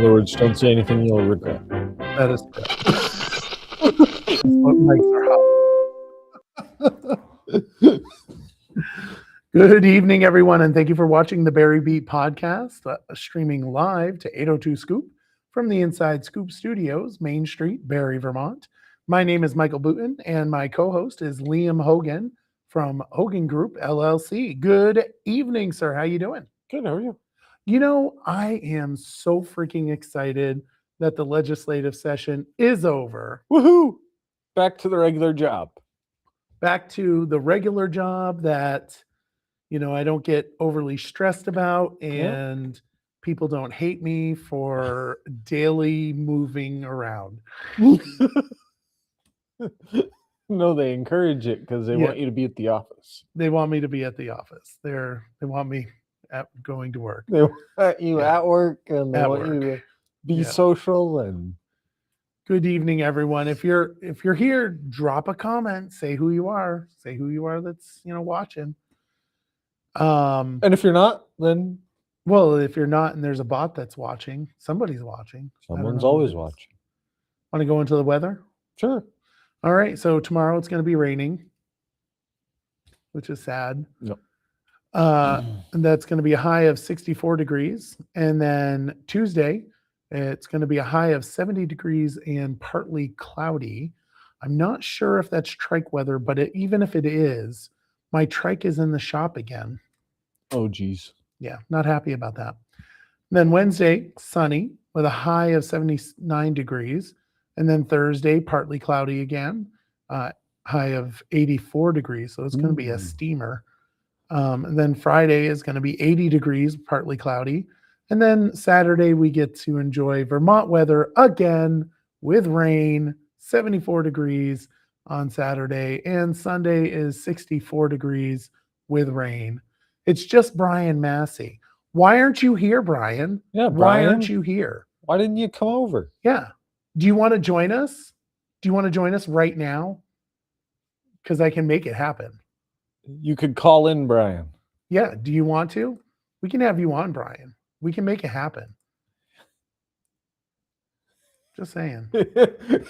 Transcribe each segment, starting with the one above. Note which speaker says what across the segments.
Speaker 1: other words, don't say anything you'll regret.
Speaker 2: That is correct. That's what mics are hot. Good evening, everyone, and thank you for watching the Barry Beat podcast, streaming live to 802 Scoop from the Inside Scoop Studios, Main Street, Barre, Vermont. My name is Michael Booten, and my co-host is Liam Hogan from Hogan Group, LLC. Good evening, sir. How you doing?
Speaker 1: Good, how are you?
Speaker 2: You know, I am so freaking excited that the legislative session is over.
Speaker 1: Woohoo! Back to the regular job.
Speaker 2: Back to the regular job that, you know, I don't get overly stressed about, and people don't hate me for daily moving around.
Speaker 1: No, they encourage it because they want you to be at the office.
Speaker 2: They want me to be at the office. They want me going to work.
Speaker 1: They want you at work, and they
Speaker 2: At
Speaker 1: want you
Speaker 2: work.
Speaker 1: to be social. And
Speaker 2: good evening, everyone. If you're here, drop a comment. Say who you are. Say who you are that's watching.
Speaker 1: And if you're not, then
Speaker 2: well, if you're not and there's a bot that's watching, somebody's watching.
Speaker 1: Someone's always watching.
Speaker 2: Want to go into the weather?
Speaker 1: Sure.
Speaker 2: All right. So tomorrow it's going to be raining, which is sad.
Speaker 1: Yep.
Speaker 2: And that's going to be a high of 64 degrees. And then Tuesday, it's going to be a high of 70 degrees and partly cloudy. I'm not sure if that's trike weather, but even if it is, my trike is in the shop again.
Speaker 1: Oh, geez.
Speaker 2: Yeah, not happy about that. Then Wednesday, sunny with a high of 79 degrees. And then Thursday, partly cloudy again, high of 84 degrees. So it's going to be a steamer. And then Friday is going to be 80 degrees, partly cloudy. And then Saturday, we get to enjoy Vermont weather again with rain, 74 degrees on Saturday. And Sunday is 64 degrees with rain. It's just Brian Massey. Why aren't you here, Brian?
Speaker 1: Yeah,
Speaker 2: Why
Speaker 1: Brian.
Speaker 2: aren't you here?
Speaker 1: Why didn't you come over?
Speaker 2: Yeah. Do you want to join us? Do you want to join us right now? Because I can make it happen.
Speaker 1: You could call in, Brian.
Speaker 2: Yeah. Do you want to? We can have you on, Brian. We can make it happen. Just saying.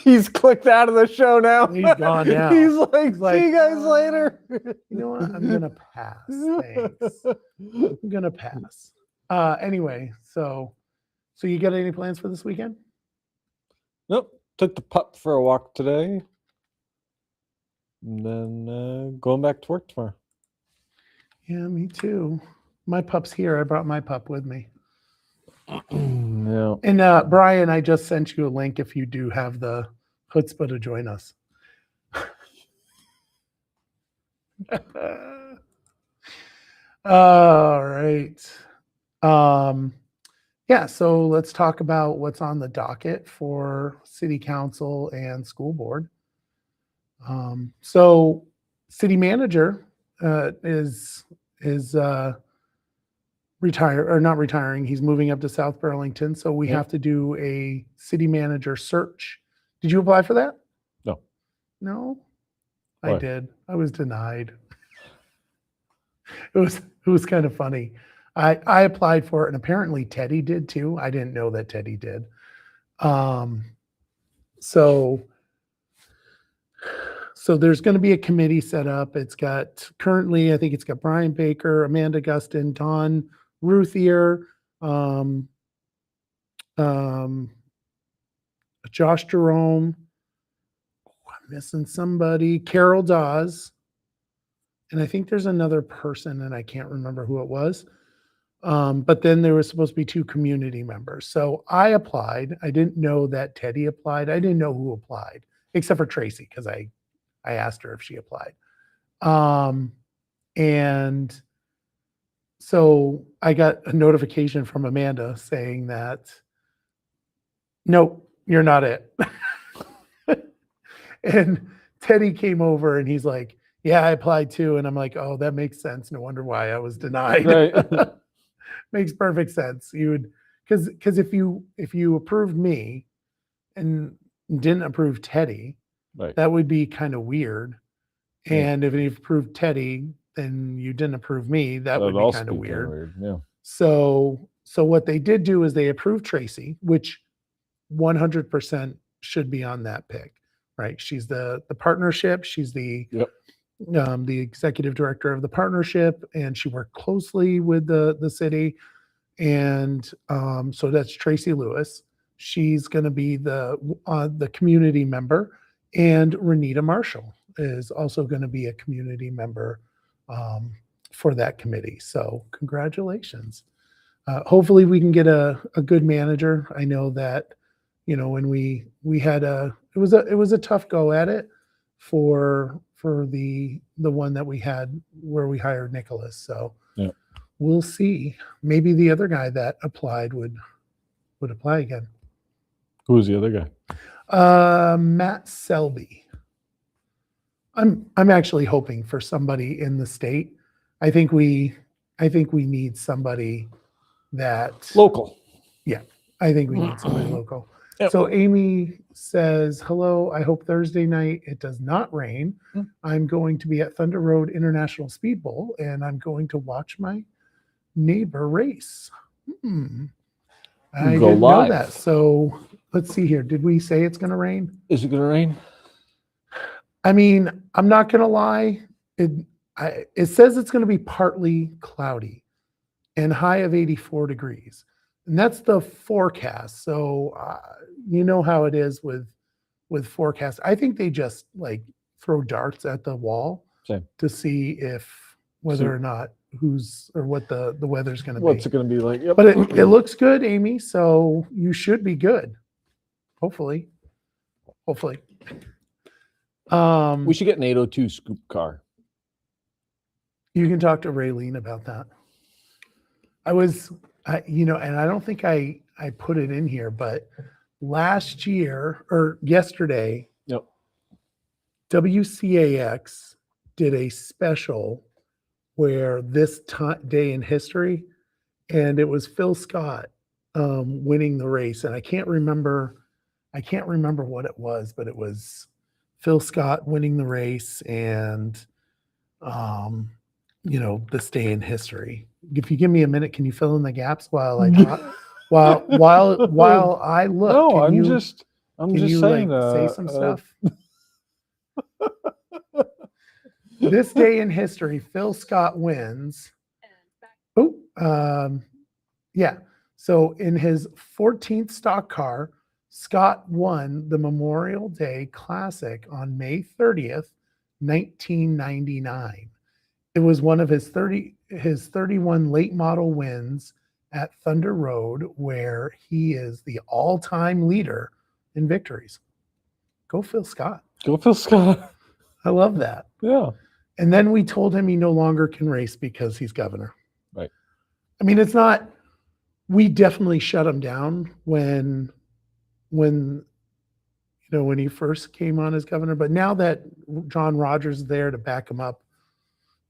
Speaker 1: He's clicked out of the show now.
Speaker 2: He's gone now.
Speaker 1: He's like, see you guys later.
Speaker 2: You know what? I'm going to pass. Thanks. I'm going to pass. Anyway, so you got any plans for this weekend?
Speaker 1: Nope. Took the pup for a walk today. And then going back to work tomorrow.
Speaker 2: Yeah, me too. My pup's here. I brought my pup with me.
Speaker 1: Yeah.
Speaker 2: And Brian, I just sent you a link if you do have the chutzpah to join us. All right. Yeah, so let's talk about what's on the docket for city council and school board. So city manager is not retiring. He's moving up to South Burlington. So we have to do a city manager search. Did you apply for that?
Speaker 1: No.
Speaker 2: No?
Speaker 1: Why?
Speaker 2: I did. I was denied. It was kind of funny. I applied for it, and apparently Teddy did too. I didn't know that Teddy did. So there's going to be a committee set up. It's got currently, I think it's got Brian Baker, Amanda Gustin, Don Ruthier, Josh Jerome. I'm missing somebody. Carol Dawes. And I think there's another person, and I can't remember who it was. But then there was supposed to be 2 community members. So I applied. I didn't know that Teddy applied. I didn't know who applied, except for Tracy, because I asked her if she applied. And so I got a notification from Amanda saying that, nope, you're not it. And Teddy came over and he's like, yeah, I applied too. And I'm like, oh, that makes sense. No wonder why I was denied.
Speaker 1: Right.
Speaker 2: Makes perfect sense. You would, because if you approved me and didn't approve Teddy,
Speaker 1: Right.
Speaker 2: that would be kind of weird. And if you approved Teddy, then you didn't approve me. That would be
Speaker 1: also
Speaker 2: kind of
Speaker 1: be kinda
Speaker 2: weird.
Speaker 1: Yeah.
Speaker 2: So So what they did do is they approved Tracy, which 100% should be on that pick, right? She's the partnership. She's the executive director of the partnership, and she worked closely with the city. And so that's Tracy Lewis. She's going to be the community member, and Renita Marshall is also going to be a community member for that committee. So congratulations. Hopefully we can get a good manager. I know that, when we had it was a tough go at it for the one that we had where we hired Nicholas. So we'll see. Maybe the other guy that applied would apply again.
Speaker 1: Who was the other guy?
Speaker 2: Matt Selby. I'm actually hoping for somebody in the state. I think we need somebody that
Speaker 1: local.
Speaker 2: Yeah, I think we need somebody local.
Speaker 1: Yep.
Speaker 2: So Amy says, hello, I hope Thursday night it does not rain. I'm going to be at Thunder Road International Speed Bowl, and I'm going to watch my neighbor race. I didn't know that. So let's see here. Did we say it's going to rain?
Speaker 1: Is it going to rain?
Speaker 2: I mean, I'm not going to lie. It says it's going to be partly cloudy and high of 84 degrees. And that's the forecast. So you know how it is with forecasts. I think they just like throw darts at the wall to see whether or not what the weather's going to be.
Speaker 1: What's it going to be like? Yep.
Speaker 2: But it looks good, Amy. So you should be good. Hopefully.
Speaker 1: We should get an 802 scoop car.
Speaker 2: You can talk to Raylene about that. And I don't think I put it in here, but last year or yesterday, WCAX did a special where this day in history, and it was Phil Scott winning the race. And I can't remember what it was, but it was Phil Scott winning the race and, this day in history. If you give me a minute, can you fill in the gaps while I talk? while I look.
Speaker 1: No, I'm just saying.
Speaker 2: Say some stuff. This day in history, Phil Scott wins. Yeah. So in his 14th stock car, Scott won the Memorial Day Classic on May 30th, 1999. It was one of his 31 late model wins at Thunder Road, where he is the all-time leader in victories. Go Phil Scott.
Speaker 1: Go Phil Scott.
Speaker 2: I love that.
Speaker 1: Yeah. And
Speaker 2: then we told him he no longer can race because he's governor.
Speaker 1: Right.
Speaker 2: I mean, it's not, we definitely shut him down when he first came on as governor, but now that John Rogers is there to back him up,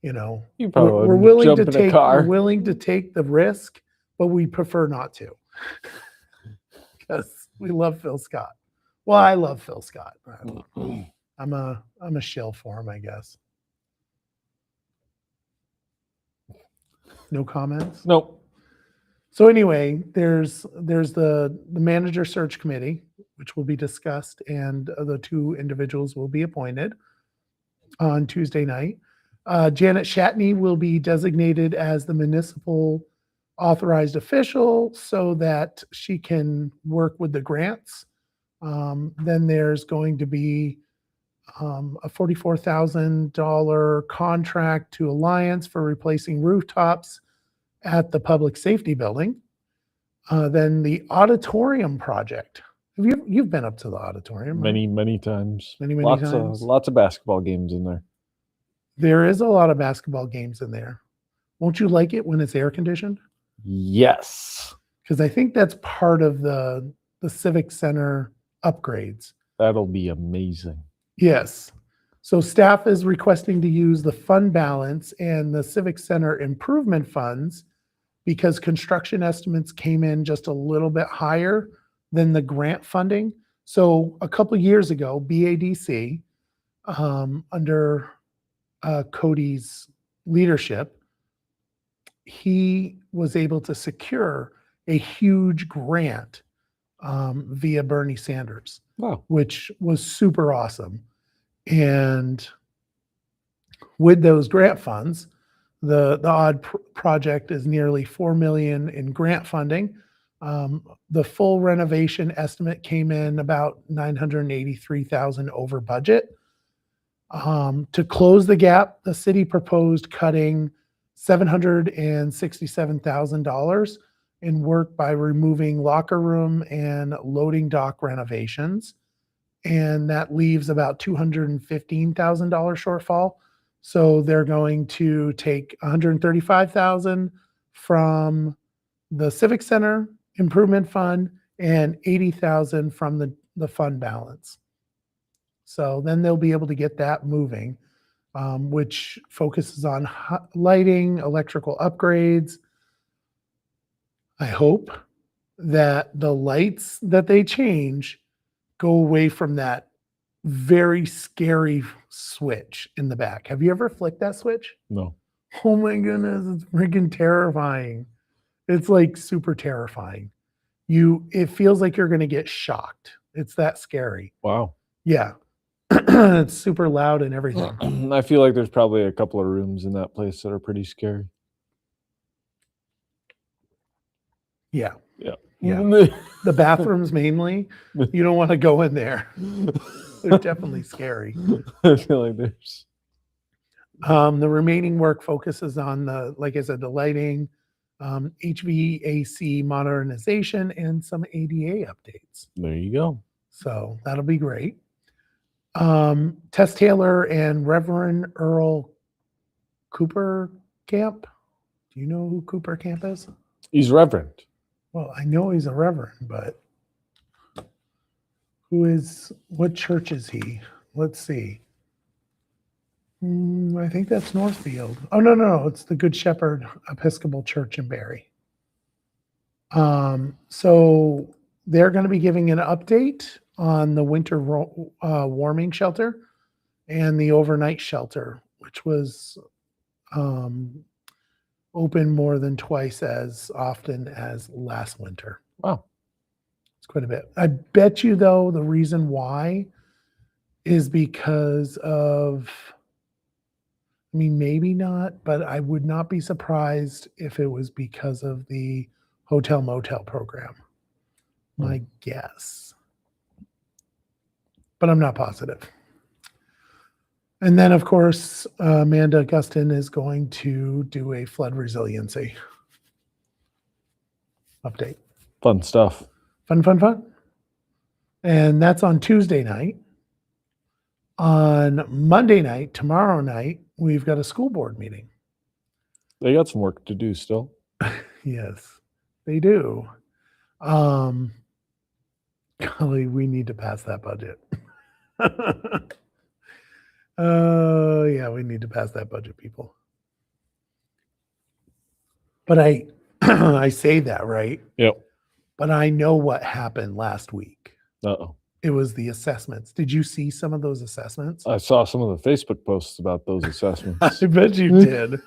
Speaker 2: we're willing to take the risk, but we prefer not to because we love Phil Scott. Well, I love Phil Scott. I'm a shill for him, I guess. No comments?
Speaker 1: Nope.
Speaker 2: So anyway, there's the manager search committee, which will be discussed, and the two individuals will be appointed on Tuesday night. Janet Shatney will be designated as the municipal authorized official so that she can work with the grants. Then there's going to be a $44,000 contract to Alliance for replacing rooftops at the public safety building. Then the auditorium project. You've been up to the auditorium?
Speaker 1: Many, right? Many times.
Speaker 2: Many times.
Speaker 1: Lots of basketball games in there.
Speaker 2: There is a lot of basketball games in there. Won't you like it when it's air conditioned?
Speaker 1: Yes.
Speaker 2: Because I think that's part of the Civic Center upgrades.
Speaker 1: That'll be amazing.
Speaker 2: Yes. So staff is requesting to use the fund balance and the Civic Center improvement funds because construction estimates came in just a little bit higher than the grant funding. So a couple of years ago, BADC, under Cody's leadership, he was able to secure a huge grant via Bernie Sanders,
Speaker 1: Wow.
Speaker 2: which was super awesome. And with those grant funds, the odd project is nearly $4 million in grant funding. The full renovation estimate came in about $983,000 over budget. To close the gap, the city proposed cutting $767,000 in work by removing locker room and loading dock renovations. And that leaves about $215,000 shortfall. So they're going to take $135,000 from the Civic Center Improvement Fund and $80,000 from the fund balance. So then they'll be able to get that moving, which focuses on lighting, electrical upgrades. I hope that the lights that they change go away from that very scary switch in the back. Have you ever flicked that switch?
Speaker 1: No.
Speaker 2: Oh my goodness, it's freaking terrifying. It's like super terrifying. It feels like you're going to get shocked. It's that scary.
Speaker 1: Wow.
Speaker 2: Yeah. It's super loud and everything.
Speaker 1: I feel like there's probably a couple of rooms in that place that are pretty scary.
Speaker 2: Yeah.
Speaker 1: Yeah.
Speaker 2: Yeah. The bathrooms mainly, you don't want to go in there. They're definitely scary.
Speaker 1: I feel like there's
Speaker 2: the remaining work focuses on like I said, the lighting, HVAC modernization, and some ADA updates.
Speaker 1: there you go.
Speaker 2: So that'll be great. Tess Taylor and Reverend Earl Cooper Camp. Do you know who Cooper Camp is?
Speaker 1: He's reverend.
Speaker 2: Well, I know he's a reverend, but what church is he? Let's see. I think that's Northfield. Oh, no, it's the Good Shepherd Episcopal Church in Barre. So they're going to be giving an update on the winter warming shelter and the overnight shelter, which was open more than twice as often as last winter.
Speaker 1: Wow.
Speaker 2: It's quite a bit. I bet you, though, the reason why is because of, I mean, maybe not, but I would not be surprised if it was because of the hotel motel program. My guess. But I'm not positive. And then, of course, Amanda Gustin is going to do a flood resiliency update.
Speaker 1: Fun stuff.
Speaker 2: Fun. And that's on Tuesday night. On Monday night, tomorrow night, we've got a school board meeting.
Speaker 1: They got some work to do still.
Speaker 2: Yes, they do. Golly, we need to pass that budget. Yeah, we need to pass that budget, people. But I say that, right?
Speaker 1: Yep.
Speaker 2: But I know what happened last week.
Speaker 1: Uh-oh.
Speaker 2: It was the assessments. Did you see some of those assessments?
Speaker 1: I saw some of the Facebook posts about those assessments.
Speaker 2: I bet you did.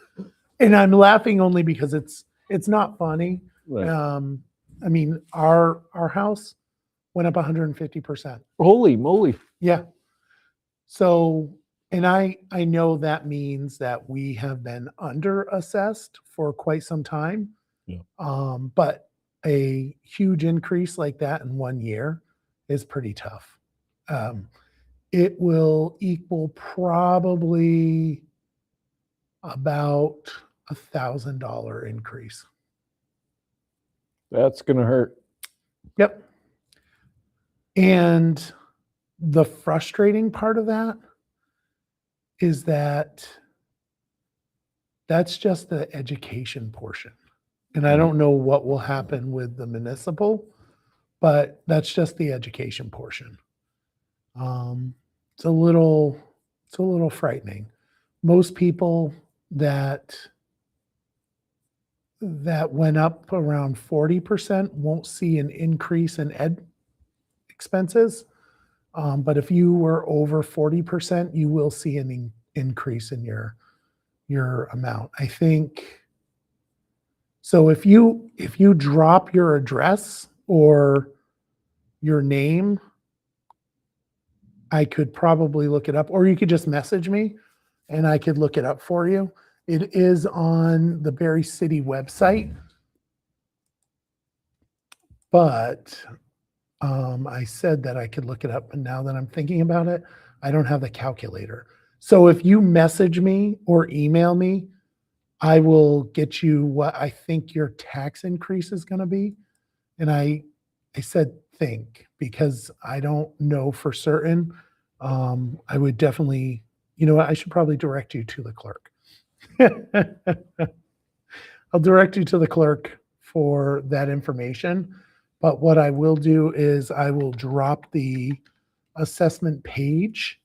Speaker 2: And I'm laughing only because it's not funny.
Speaker 1: Right.
Speaker 2: I mean, our house went up 150%.
Speaker 1: Holy moly.
Speaker 2: Yeah. So, and I know that means that we have been under assessed for quite some time.
Speaker 1: Yeah.
Speaker 2: But a huge increase like that in 1 year is pretty tough. It will equal probably about $1,000 increase.
Speaker 1: That's going to hurt.
Speaker 2: Yep. And the frustrating part of that is that that's just the education portion. And I don't know what will happen with the municipal, but that's just the education portion. It's a little frightening. Most people that went up around 40% won't see an increase in ed expenses. But if you were over 40%, you will see an increase in your amount. I think So if you drop your address or your name, I could probably look it up, or you could just message me and I could look it up for you. It is on the Barre City website, but I said that I could look it up, but now that I'm thinking about it, I don't have the calculator. So if you message me or email me, I will get you what I think your tax increase is going to be. And I said think because I don't know for certain. I would definitely, you know what, I should probably direct you to the clerk. I'll direct you to the clerk for that information. But what I will do is I will drop the assessment page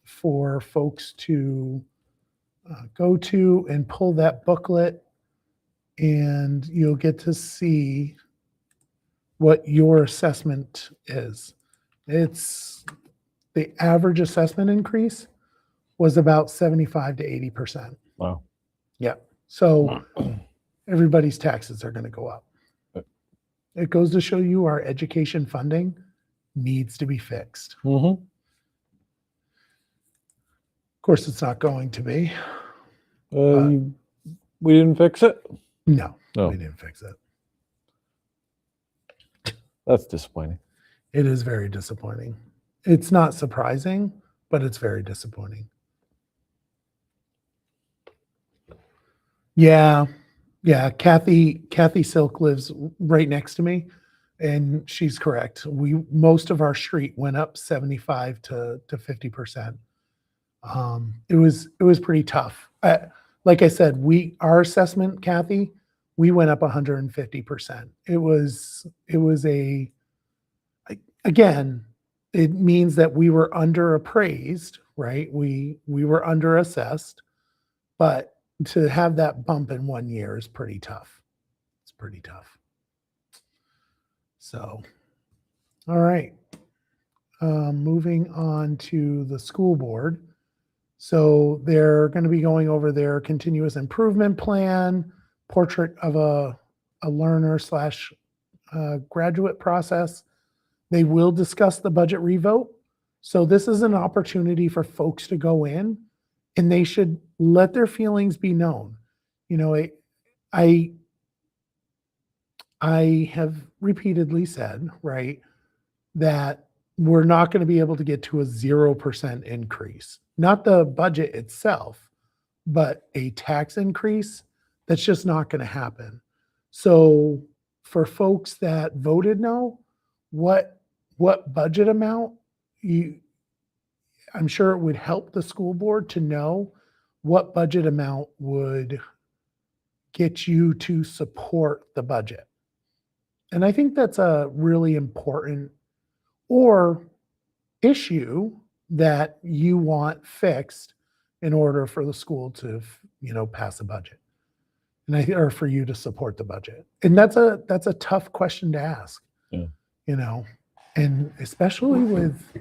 Speaker 2: for folks to go to and pull that booklet, and you'll get to see what your assessment is. It's the average assessment increase was about 75 to 80%.
Speaker 1: Wow.
Speaker 2: Yeah. So everybody's taxes are going to go up. It goes to show you our education funding needs to be fixed.
Speaker 1: Mm-hmm.
Speaker 2: Of course, it's not going to be.
Speaker 1: We didn't fix it?
Speaker 2: No,
Speaker 1: No.
Speaker 2: we didn't fix it.
Speaker 1: That's disappointing.
Speaker 2: It is very disappointing. It's not surprising, but it's very disappointing. Yeah. Kathy Silk lives right next to me, and she's correct. Most of our street went up 75 to 50%. It was pretty tough. Like I said, our assessment, Kathy, we went up 150%. Again, it means that we were underappraised, right? We were underassessed, but to have that bump in 1 year is pretty tough. It's pretty tough. So, all right. Moving on to the school board. So they're going to be going over their continuous improvement plan, portrait of a learner / graduate process. They will discuss the budget revote. So this is an opportunity for folks to go in, and they should let their feelings be known. You know, I have repeatedly said, right, that we're not going to be able to get to a 0% increase. Not the budget itself, but a tax increase. That's just not going to happen. So for folks that voted no, what budget amount I'm sure it would help the school board to know what budget amount would get you to support the budget. And I think that's a really important issue that you want fixed in order for the school to, pass a budget. Or for you to support the budget. And that's a tough question to ask.
Speaker 1: Yeah.
Speaker 2: And especially with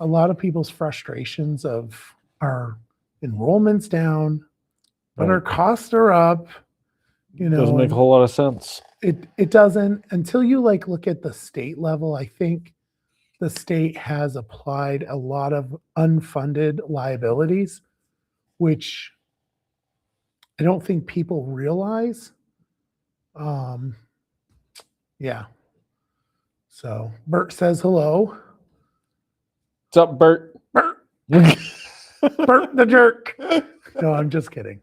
Speaker 2: a lot of people's frustrations of our enrollment's down, but our costs are up.
Speaker 1: Doesn't make a whole lot of sense.
Speaker 2: It doesn't until you look at the state level. I think the state has applied a lot of unfunded liabilities, which I don't think people realize. Yeah. So Bert says hello.
Speaker 1: What's up, Bert?
Speaker 2: Bert. Bert the jerk. No, I'm just kidding.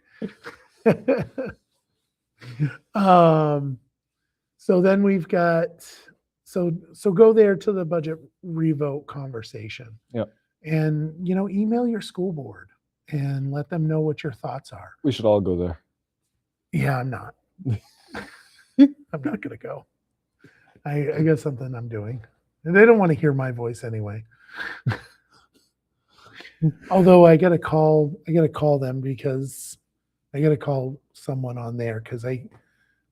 Speaker 2: So then we've got so go there to the budget revote conversation.
Speaker 1: Yep.
Speaker 2: And email your school board and let them know what your thoughts are.
Speaker 1: We should all go there.
Speaker 2: Yeah, I'm not. I'm not gonna go. I got something I'm doing. And they don't want to hear my voice anyway. Although I gotta call them because I gotta call someone on there because I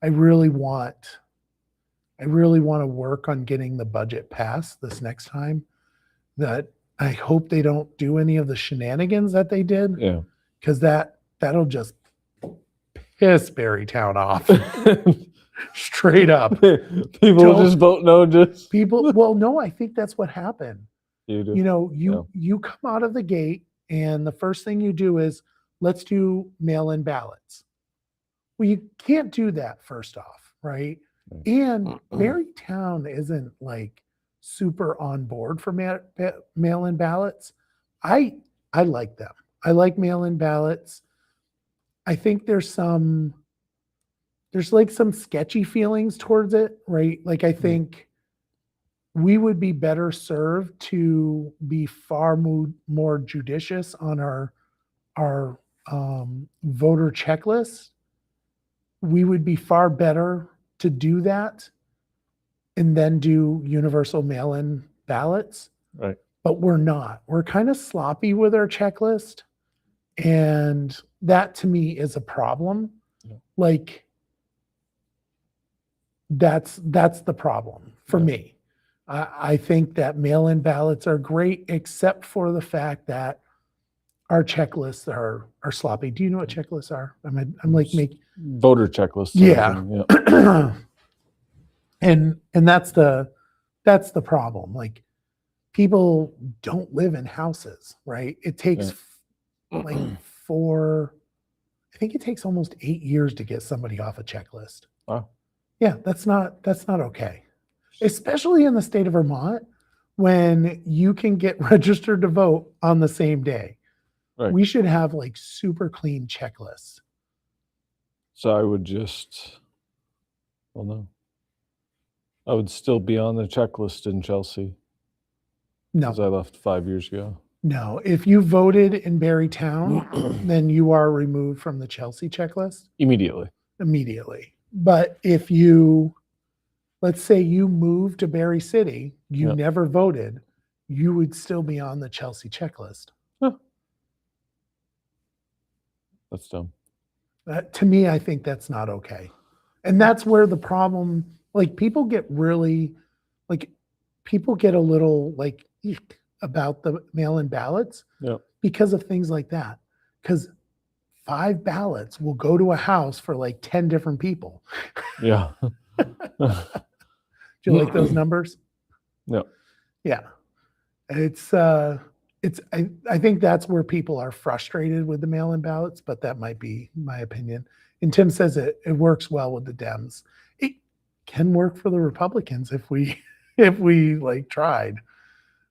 Speaker 2: really want to work on getting the budget passed this next time. That I hope they don't do any of the shenanigans that they did.
Speaker 1: Yeah.
Speaker 2: Because that'll just piss Barrytown off. Straight up.
Speaker 1: People
Speaker 2: Don't-
Speaker 1: just vote no. Just
Speaker 2: People, well, no, I think that's what happened.
Speaker 1: you do.
Speaker 2: You know, you come out of the gate and the first thing you do is let's do mail-in ballots. Well, you can't do that first off, right?
Speaker 1: Right.
Speaker 2: And Barrytown isn't like super on board for mail-in ballots. I like them. I like mail-in ballots. I think there's like some sketchy feelings towards it, right? Like I think we would be better served to be far more judicious on our voter checklist. We would be far better to do that and then do universal mail-in ballots.
Speaker 1: Right.
Speaker 2: But we're not. We're kind of sloppy with our checklist. And that to me is a problem. Yeah. Like that's the problem for me. I think that mail-in ballots are great, except for the fact that our checklists are sloppy. Do you know what checklists are? I'm like
Speaker 1: voter checklists.
Speaker 2: Yeah. And that's the problem. Like people don't live in houses, right? It takes like I think it takes almost 8 years to get somebody off a checklist.
Speaker 1: Wow.
Speaker 2: Yeah, that's not okay. Especially in the state of Vermont, when you can get registered to vote on the same day. Right. We should have like super clean checklists.
Speaker 1: So I would I would still be on the checklist in Chelsea.
Speaker 2: No.
Speaker 1: Because I left 5 years ago.
Speaker 2: No, if you voted in Barrytown, then you are removed from the Chelsea checklist.
Speaker 1: Immediately.
Speaker 2: But if you, let's say you moved to Barre City, you never voted, you would still be on the Chelsea checklist.
Speaker 1: Huh. That's dumb.
Speaker 2: To me, I think that's not okay. And that's where the problem, like people get a little like eek about the mail-in ballots because of things like that. Because 5 ballots will go to a house for like 10 different people.
Speaker 1: Yeah.
Speaker 2: Do you like those numbers?
Speaker 1: No.
Speaker 2: Yeah. I think that's where people are frustrated with the mail-in ballots, but that might be my opinion. And Tim says it works well with the Dems. It can work for the Republicans if we like tried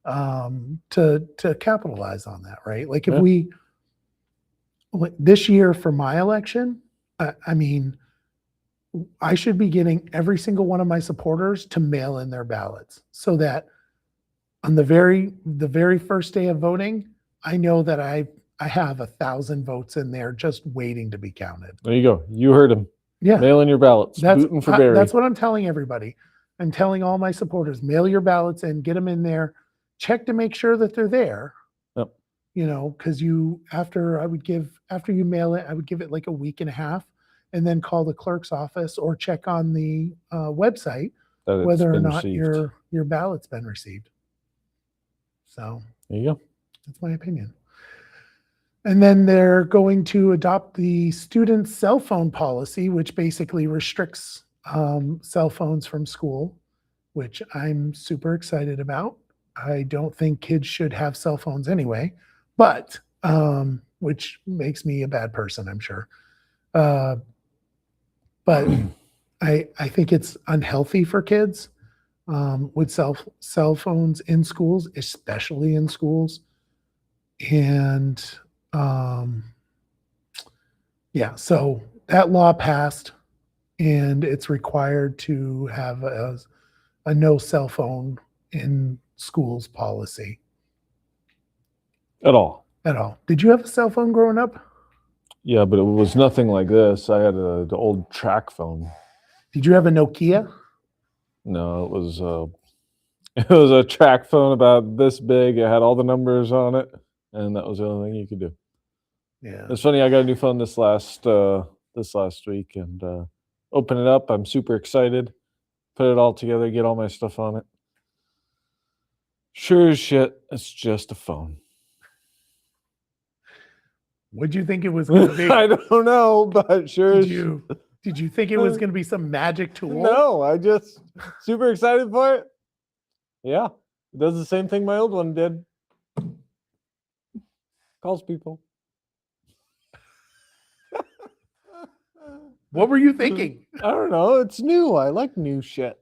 Speaker 2: to capitalize on that, right? Like if we this year for my election, I mean, I should be getting every single one of my supporters to mail in their ballots so that on the very first day of voting, I know that I have 1,000 votes in there just waiting to be counted.
Speaker 1: There you go. You heard him.
Speaker 2: Yeah.
Speaker 1: Mail in your ballots. Booting for Barre.
Speaker 2: That's what I'm telling everybody. I'm telling all my supporters, mail your ballots in, get them in there, check to make sure that they're there.
Speaker 1: Yep.
Speaker 2: You know, because after you mail it, I would give it like a week and a half and then call the clerk's office or check on the website whether or not your ballot's been received. So
Speaker 1: there you go.
Speaker 2: That's my opinion. And then they're going to adopt the student cell phone policy, which basically restricts cell phones from school, which I'm super excited about. I don't think kids should have cell phones anyway, but which makes me a bad person, I'm sure. But I think it's unhealthy for kids with cell phones in schools, especially in schools. And so that law passed, and it's required to have a no cell phone in schools policy.
Speaker 1: At all.
Speaker 2: Did you have a cell phone growing up?
Speaker 1: Yeah, but it was nothing like this. I had the old track phone.
Speaker 2: Did you have a Nokia?
Speaker 1: No, it was a track phone about this big. It had all the numbers on it, and that was the only thing you could do.
Speaker 2: Yeah.
Speaker 1: It's funny. I got a new phone this last week, and open it up. I'm super excited. Put it all together, get all my stuff on it. Sure as shit, it's just a phone.
Speaker 2: What'd you think it was going to be?
Speaker 1: I don't know, but sure.
Speaker 2: Did you think it was going to be some magic tool?
Speaker 1: No, I just super excited for it. Yeah, it does the same thing my old one did. Calls people.
Speaker 2: What were you thinking?
Speaker 1: I don't know. It's new. I like new shit.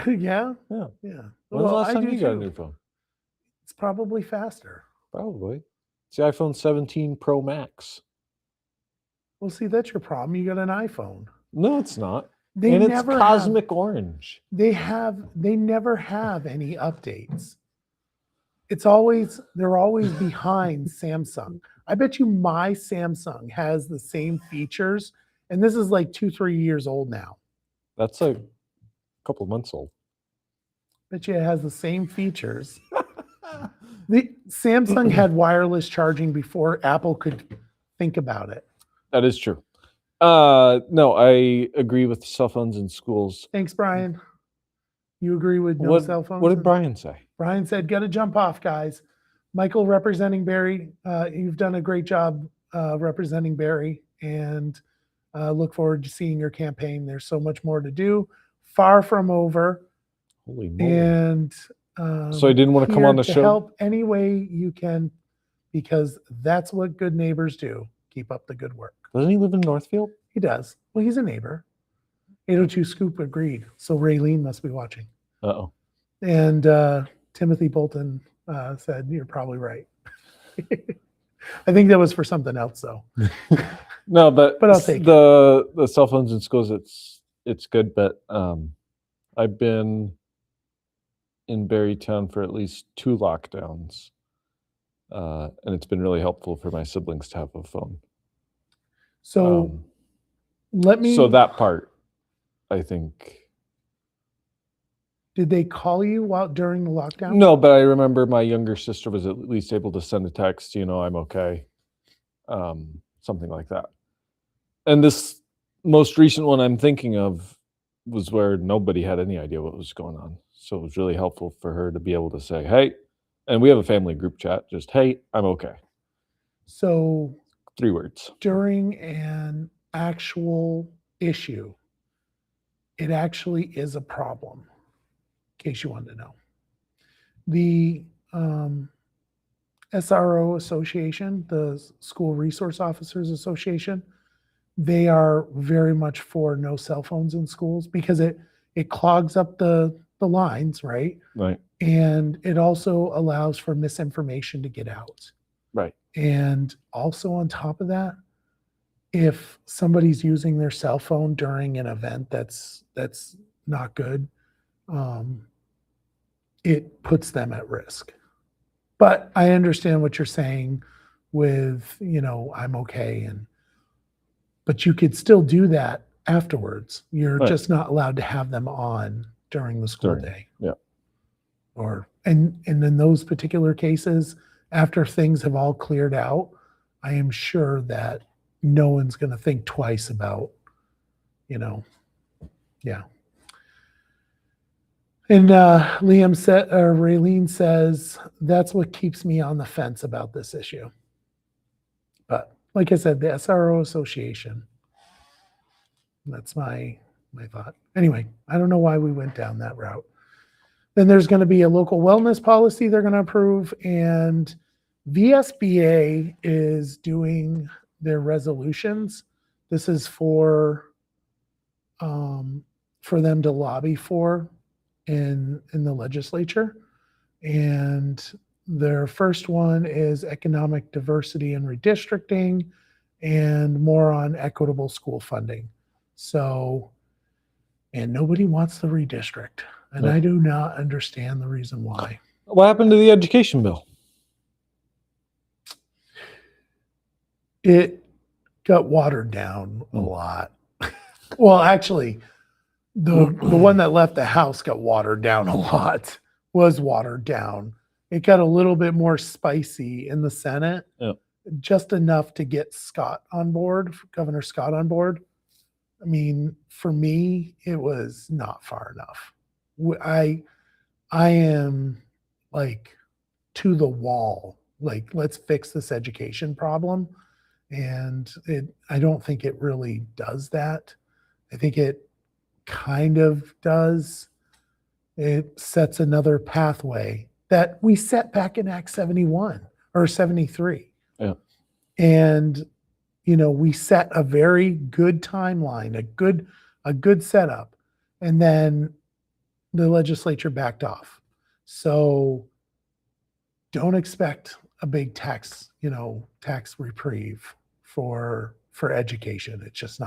Speaker 2: Yeah.
Speaker 1: Yeah.
Speaker 2: Yeah.
Speaker 1: When's the last time
Speaker 2: do
Speaker 1: you got a
Speaker 2: too.
Speaker 1: new phone?
Speaker 2: It's probably faster.
Speaker 1: Probably. It's the iPhone 17 Pro Max.
Speaker 2: Well, see, that's your problem. You got an iPhone.
Speaker 1: No, it's not.
Speaker 2: They
Speaker 1: and it's
Speaker 2: never
Speaker 1: cosmic orange.
Speaker 2: They never have any updates. They're always behind Samsung. I bet you my Samsung has the same features, and this is like 2-3 years old now.
Speaker 1: That's a couple of months old.
Speaker 2: Bet you it has the same features. The Samsung had wireless charging before Apple could think about it.
Speaker 1: That is true. No, I agree with cell phones in schools.
Speaker 2: Thanks, Brian. You agree with no cell phones?
Speaker 1: What did Brian say?
Speaker 2: Brian said, "Got to jump off, guys." Michael, representing Barre, you've done a great job representing Barre, and look forward to seeing your campaign. There's so much more to do. Far from over.
Speaker 1: Holy moly!
Speaker 2: And
Speaker 1: so he didn't want to come on the show.
Speaker 2: Help any way you can, because that's what good neighbors do. Keep up the good work.
Speaker 1: Doesn't he live in Northfield?
Speaker 2: He does. Well, he's a neighbor. 802 Scoop agreed. So Raylene must be watching.
Speaker 1: Uh-oh.
Speaker 2: And Timothy Bolton said, "You're probably right." I think that was for something else, though.
Speaker 1: No, but
Speaker 2: I'll take
Speaker 1: the cell phones in schools. It's good, but I've been in Barrytown for at least 2 lockdowns, and it's been really helpful for my siblings to have a phone.
Speaker 2: So
Speaker 1: So that part, I think.
Speaker 2: Did they call you during the lockdown?
Speaker 1: No, but I remember my younger sister was at least able to send a text, I'm okay. Something like that. And this most recent one I'm thinking of was where nobody had any idea what was going on. So it was really helpful for her to be able to say, "Hey," and we have a family group chat, just, "Hey, I'm okay."
Speaker 2: So
Speaker 1: 3 words.
Speaker 2: During an actual issue, it actually is a problem, in case you wanted to know. The SRO Association, the School Resource Officers Association, they are very much for no cell phones in schools because it clogs up the lines, right?
Speaker 1: Right.
Speaker 2: And it also allows for misinformation to get out.
Speaker 1: Right.
Speaker 2: And also on top of that, if somebody's using their cell phone during an event that's not good, it puts them at risk. But I understand what you're saying with, I'm okay. But you could still do that afterwards. You're just not allowed to have them on during the school day.
Speaker 1: Yeah.
Speaker 2: And in those particular cases, after things have all cleared out, I am sure that no one's going to think twice about, yeah. And Raylene says, "That's what keeps me on the fence about this issue." But like I said, the SRO Association, that's my thought. Anyway, I don't know why we went down that route. Then there's going to be a local wellness policy they're going to approve, and VSBA is doing their resolutions. This is for them to lobby for in the legislature. And their first one is economic diversity and redistricting, and more on equitable school funding. So, and nobody wants the redistrict. And I do not understand the reason why.
Speaker 1: What happened to the education bill?
Speaker 2: It got watered down a lot. Well, actually, the one that left the House got watered down a lot, was watered down. It got a little bit more spicy in the Senate, just enough to get Governor Scott on board. I mean, for me, it was not far enough. I am like to the wall. Like, let's fix this education problem. And I don't think it really does that. I think it kind of does. It sets another pathway that we set back in Act 71 or 73.
Speaker 1: Yeah.
Speaker 2: And, we set a very good timeline, a good setup. And then the legislature backed off. So don't expect a big tax reprieve for education. It's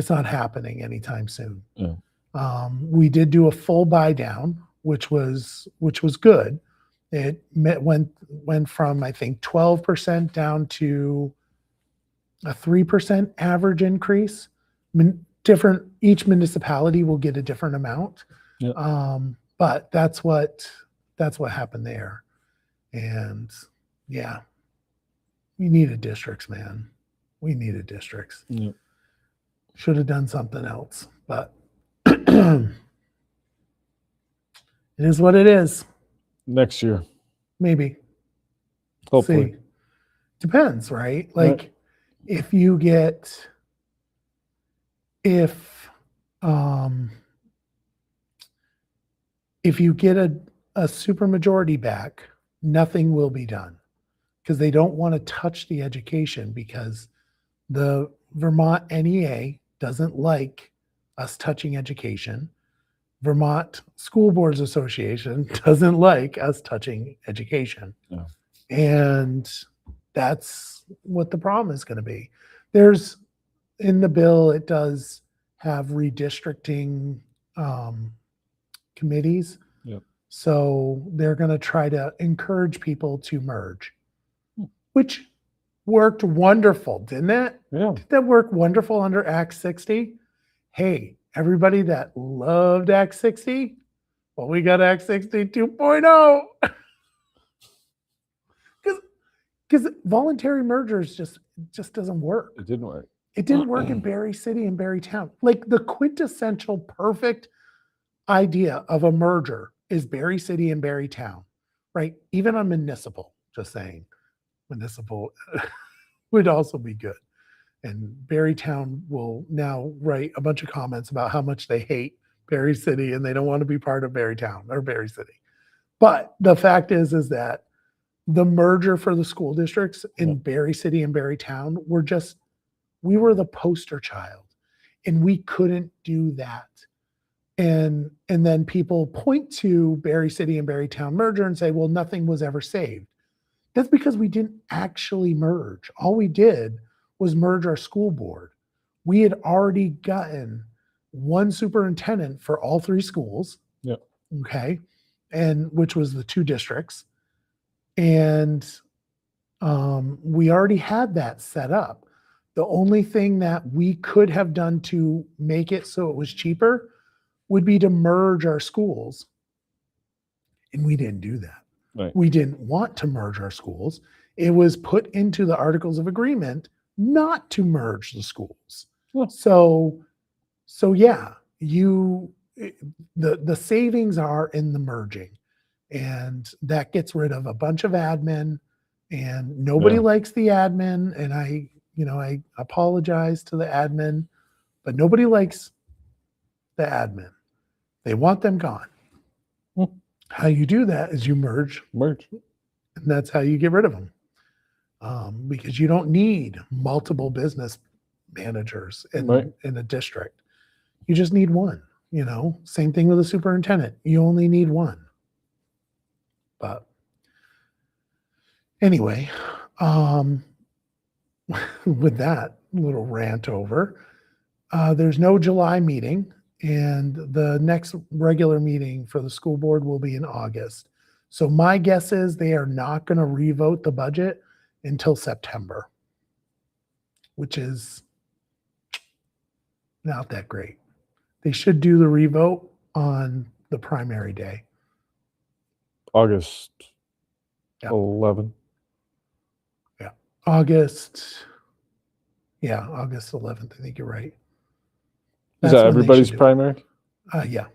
Speaker 2: not happening anytime soon.
Speaker 1: Yeah.
Speaker 2: We did do a full buy down, which was good. It went from, I think, 12% down to a 3% average increase. Each municipality will get a different amount.
Speaker 1: Yeah.
Speaker 2: But that's what happened there. And yeah, we needed districts, man. We needed districts.
Speaker 1: Yeah.
Speaker 2: Should have done something else, but it is what it is.
Speaker 1: Next year,
Speaker 2: Maybe.
Speaker 1: hopefully.
Speaker 2: See. Depends, right? Like if you get a super majority back, nothing will be done because they don't want to touch the education because the Vermont NEA doesn't like us touching education. Vermont School Boards Association doesn't like us touching education.
Speaker 1: Yeah.
Speaker 2: And that's what the problem is going to be. There's in the bill, it does have redistricting committees.
Speaker 1: Yep.
Speaker 2: So they're going to try to encourage people to merge, which worked wonderful, didn't it?
Speaker 1: Yeah.
Speaker 2: Did that work wonderful under Act 60? Hey, everybody that loved Act 60, well, we got Act 60 2.0. Because voluntary mergers just doesn't work.
Speaker 1: It didn't work.
Speaker 2: It didn't work in Barre City and Barre Town. Like the quintessential perfect idea of a merger is Barre City and Barre Town, right? Even on municipal, just saying. Municipal would also be good. And Barre Town will now write a bunch of comments about how much they hate Barre City and they don't want to be part of Barre Town or Barre City. But the fact is that the merger for the school districts in Barre City and Barre Town we were the poster child and we couldn't do that. And then people point to Barre City and Barre Town merger and say, well, nothing was ever saved. That's because we didn't actually merge. All we did was merge our school board. We had already gotten one superintendent for all three schools.
Speaker 1: Yep.
Speaker 2: Okay. And which was the two districts. And we already had that set up. The only thing that we could have done to make it so it was cheaper would be to merge our schools. And we didn't do that.
Speaker 1: Right.
Speaker 2: We didn't want to merge our schools. It was put into the Articles of Agreement not to merge the schools.
Speaker 1: Yeah.
Speaker 2: So yeah, the savings are in the merging. And that gets rid of a bunch of admin, and nobody likes the admin. And I apologize to the admin, but nobody likes the admin. They want them gone. How you do that is you merge, and that's how you get rid of them. Because you don't need multiple business managers in a district. You just need one. Same thing with a superintendent. You only need one. But anyway, with that little rant over, there's no July meeting, and the next regular meeting for the school board will be in August. So my guess is they are not going to revote the budget until September, which is not that great. They should do the revote on the primary day.
Speaker 1: August
Speaker 2: Yep.
Speaker 1: 11.
Speaker 2: August 11th. I think you're right.
Speaker 1: Is
Speaker 2: That's
Speaker 1: that
Speaker 2: when they
Speaker 1: everybody's
Speaker 2: should do it.
Speaker 1: primary?
Speaker 2: Yeah.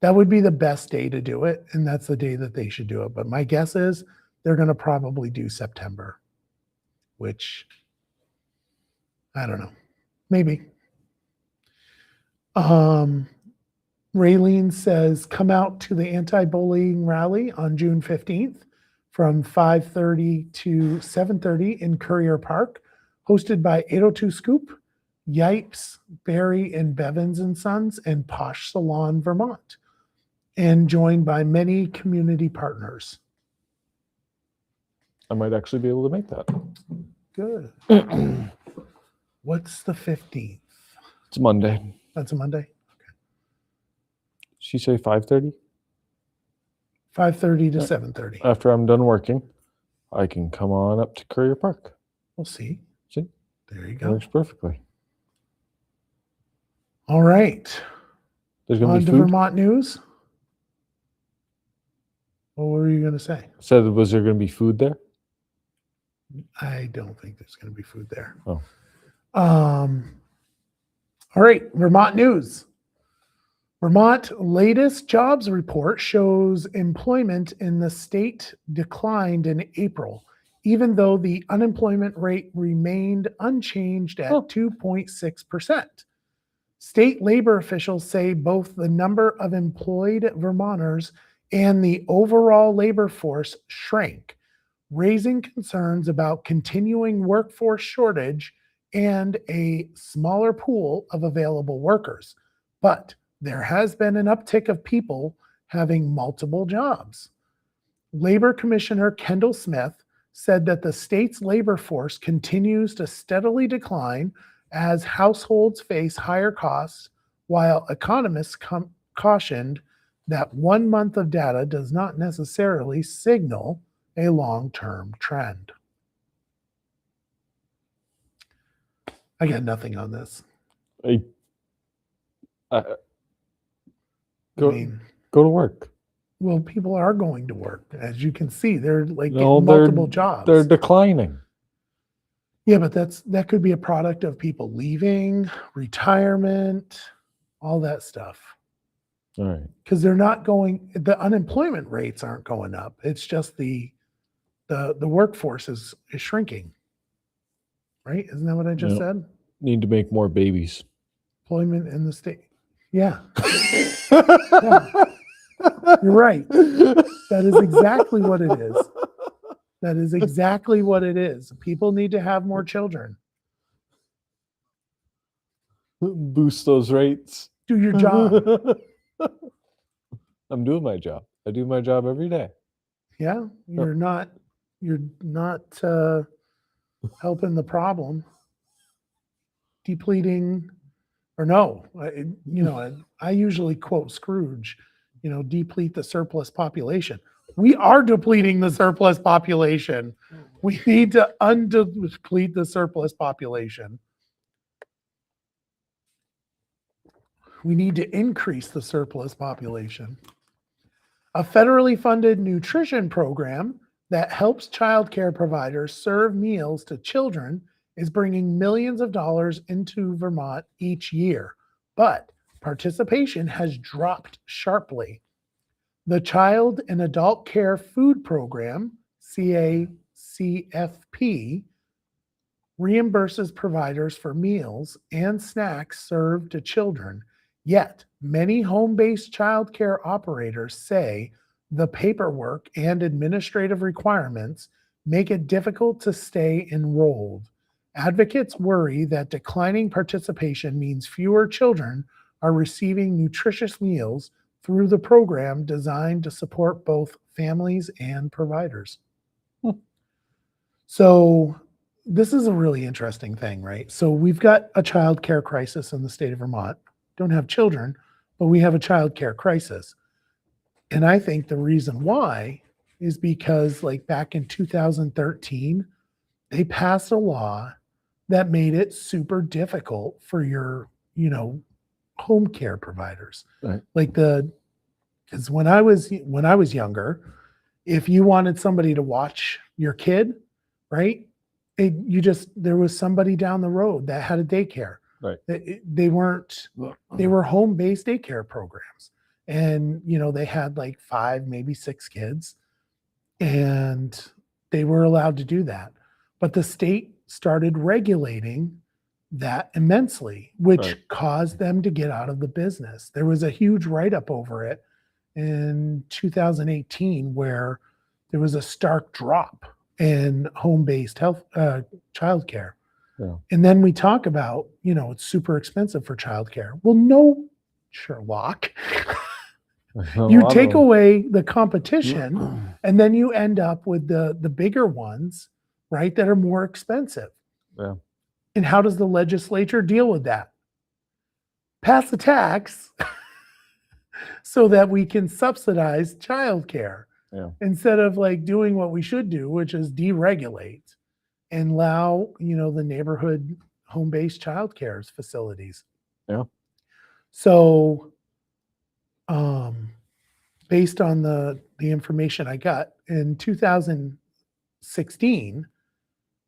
Speaker 2: That would be the best day to do it, and that's the day that they should do it. But my guess is they're going to probably do September, which I don't know. Maybe. Raylene says, come out to the anti-bullying rally on June 15th from 5:30 to 7:30 in Courier Park, hosted by 802 Scoop, Yipes, Barre and Bevins and Sons, and Posh Salon, Vermont, and joined by many community partners.
Speaker 1: I might actually be able to make that.
Speaker 2: Good. What's the 15th?
Speaker 1: It's Monday.
Speaker 2: That's a Monday?
Speaker 1: She say 5:30?
Speaker 2: 5:30 to 7:30.
Speaker 1: After I'm done working, I can come on up to Courier Park.
Speaker 2: We'll see.
Speaker 1: See?
Speaker 2: There you go.
Speaker 1: Works perfectly.
Speaker 2: All right.
Speaker 1: There's going
Speaker 2: On
Speaker 1: to
Speaker 2: to
Speaker 1: be food.
Speaker 2: Vermont news. What were you going to say?
Speaker 1: Said, was there going to be food there?
Speaker 2: I don't think there's going to be food there.
Speaker 1: Oh.
Speaker 2: All right, Vermont news. Vermont latest jobs report shows employment in the state declined in April, even though the unemployment rate remained unchanged at 2.6%. State labor officials say both the number of employed Vermonters and the overall labor force shrank, raising concerns about continuing workforce shortage and a smaller pool of available workers. But there has been an uptick of people having multiple jobs. Labor Commissioner Kendall Smith said that the state's labor force continues to steadily decline as households face higher costs, while economists cautioned that 1 month of data does not necessarily signal a long-term trend. I got nothing on this.
Speaker 1: Go to work.
Speaker 2: Well, people are going to work. As you can see, they're like
Speaker 1: No,
Speaker 2: getting multiple jobs.
Speaker 1: They're declining.
Speaker 2: Yeah, but that could be a product of people leaving, retirement, all that stuff.
Speaker 1: All right.
Speaker 2: Because they're not going, the unemployment rates aren't going up. It's just the workforce is shrinking. Right? Isn't that what I just said?
Speaker 1: Need to make more babies.
Speaker 2: Employment in the state. Yeah. Yeah. You're right. That is exactly what it is. That is exactly what it is. People need to have more children.
Speaker 1: Boost those rates.
Speaker 2: Do your job.
Speaker 1: I'm doing my job. I do my job every day.
Speaker 2: Yeah, you're not helping the problem. Depleting, or no, I usually quote Scrooge, deplete the surplus population. We are depleting the surplus population. We need to undeplete the surplus population. We need to increase the surplus population. A federally funded nutrition program that helps childcare providers serve meals to children is bringing millions of dollars into Vermont each year, but participation has dropped sharply. The Child and Adult Care Food Program, CACFP, reimburses providers for meals and snacks served to children. Yet, many home-based childcare operators say the paperwork and administrative requirements make it difficult to stay enrolled. Advocates worry that declining participation means fewer children are receiving nutritious meals through the program designed to support both families and providers. So this is a really interesting thing, right? So we've got a child care crisis in the state of Vermont. Don't have children, but we have a child care crisis. And I think the reason why is because like back in 2013, they passed a law that made it super difficult for your, home care providers.
Speaker 1: Right.
Speaker 2: Like because when I was younger, if you wanted somebody to watch your kid, right? There was somebody down the road that had a daycare.
Speaker 1: Right.
Speaker 2: They were home-based daycare programs. And, they had like 5, maybe 6 kids, and they were allowed to do that. But the state started regulating that immensely, which
Speaker 1: Right.
Speaker 2: caused them to get out of the business. There was a huge write-up over it in 2018 where there was a stark drop in home-based health childcare.
Speaker 1: Yeah.
Speaker 2: And then we talk about, it's super expensive for childcare. Well, no, Sherlock.
Speaker 1: A
Speaker 2: You
Speaker 1: lot
Speaker 2: take
Speaker 1: of
Speaker 2: away the competition,
Speaker 1: them.
Speaker 2: and then you end up with the bigger ones, right, that are more expensive.
Speaker 1: Yeah.
Speaker 2: And how does the legislature deal with that? Pass a tax so that we can subsidize childcare
Speaker 1: Yeah.
Speaker 2: instead of like doing what we should do, which is deregulate and allow, the neighborhood home-based childcare facilities.
Speaker 1: Yeah.
Speaker 2: So, based on the information I got in 2016,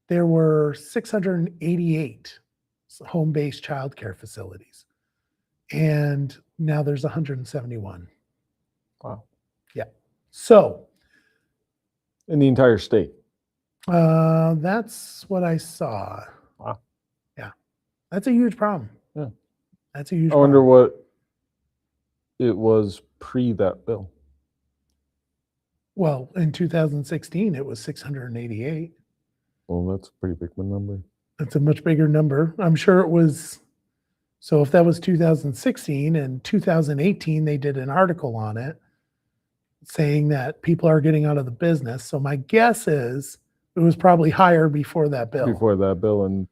Speaker 2: there were 688 home-based childcare facilities, and now there's 171.
Speaker 1: Wow.
Speaker 2: Yeah. So
Speaker 1: In the entire state.
Speaker 2: that's what I saw.
Speaker 1: Wow.
Speaker 2: Yeah, that's a huge problem.
Speaker 1: Yeah.
Speaker 2: That's a huge
Speaker 1: I wonder
Speaker 2: problem.
Speaker 1: what it was pre that bill.
Speaker 2: Well, in 2016, it was 688.
Speaker 1: Well, that's a pretty big number.
Speaker 2: That's a much bigger number. I'm sure it was. So if that was 2016 and 2018, they did an article on it saying that people are getting out of the business. So my guess is it was probably higher before that bill.
Speaker 1: Before that bill in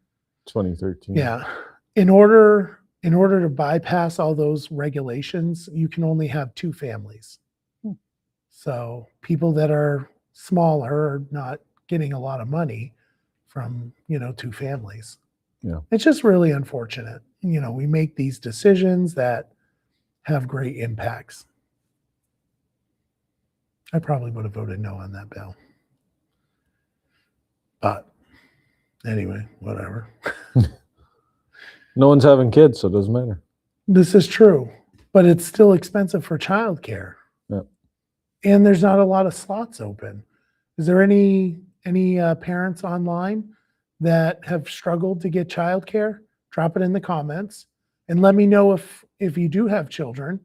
Speaker 1: 2013.
Speaker 2: Yeah. In order to bypass all those regulations, you can only have 2 families. So people that are smaller are not getting a lot of money from, 2 families.
Speaker 1: Yeah.
Speaker 2: It's just really unfortunate. We make these decisions that have great impacts. I probably would have voted no on that bill. But anyway, whatever.
Speaker 1: No one's having kids, so it doesn't matter.
Speaker 2: This is true, but it's still expensive for childcare.
Speaker 1: Yeah.
Speaker 2: And there's not a lot of slots open. Is there any parents online that have struggled to get childcare? Drop it in the comments and let me know if you do have children.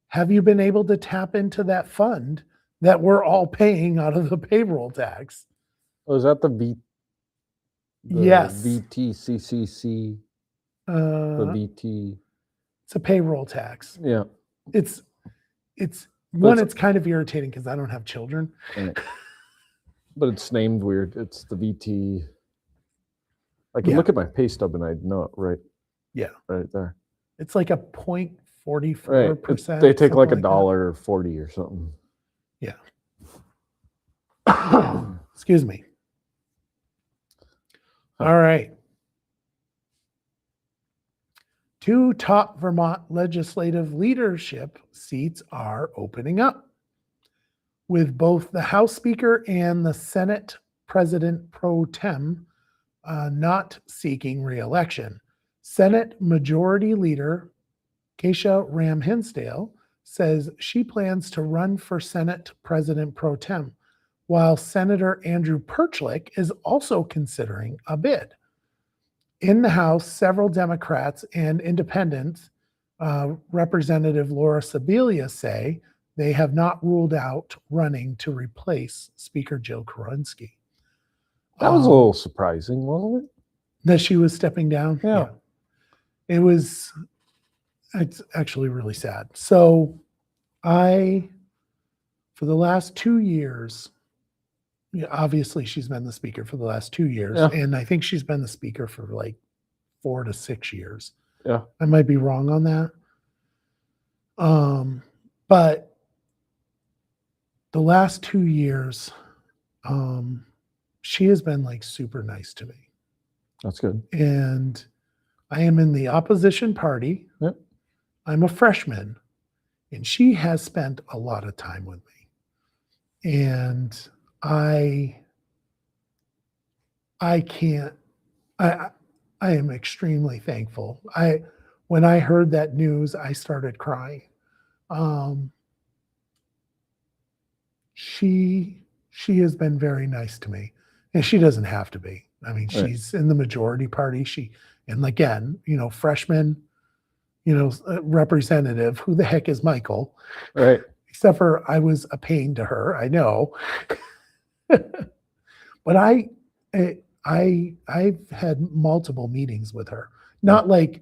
Speaker 2: Have you been able to tap into that fund that we're all paying out of the payroll tax?
Speaker 1: Oh, is that the
Speaker 2: Yes.
Speaker 1: VTCCC? The VT.
Speaker 2: It's a payroll tax.
Speaker 1: Yeah.
Speaker 2: It's
Speaker 1: But
Speaker 2: it's kind of irritating because I don't have children.
Speaker 1: Right. But it's named weird. It's the VT. I can
Speaker 2: Yeah.
Speaker 1: look at my pay stub and I'd know it right.
Speaker 2: Yeah.
Speaker 1: Right there.
Speaker 2: It's like a
Speaker 1: Right.
Speaker 2: 0.44%.
Speaker 1: They take like
Speaker 2: something that.
Speaker 1: $1.40 or something.
Speaker 2: Yeah. Excuse me. All right. 2 top Vermont legislative leadership seats are opening up, with both the House Speaker and the Senate President pro tem not seeking re-election. Senate Majority Leader Keisha Ram Hinsdale says she plans to run for Senate President pro tem, while Senator Andrew Perchlik is also considering a bid. In the House, several Democrats and independents, Representative Laura Sibilia, say they have not ruled out running to replace Speaker Jill Korinsky.
Speaker 1: That was a little surprising, wasn't it?
Speaker 2: That she was stepping down?
Speaker 1: Yeah.
Speaker 2: It's actually really sad. So for the last 2 years, obviously she's been the speaker for the last 2 years.
Speaker 1: Yeah.
Speaker 2: And I think she's been the speaker for like 4 to 6 years.
Speaker 1: Yeah.
Speaker 2: I might be wrong on that. But the last 2 years, she has been like super nice to me.
Speaker 1: That's good.
Speaker 2: And I am in the opposition party.
Speaker 1: Yep.
Speaker 2: I'm a freshman, and she has spent a lot of time with me. And I am extremely thankful. When I heard that news, I started crying. She has been very nice to me, and she doesn't have to be. I mean,
Speaker 1: Right.
Speaker 2: she's in the majority party. And again, freshman, representative, who the heck is Michael?
Speaker 1: Right.
Speaker 2: Except for I was a pain to her, I know. But I've had multiple meetings with her. Not like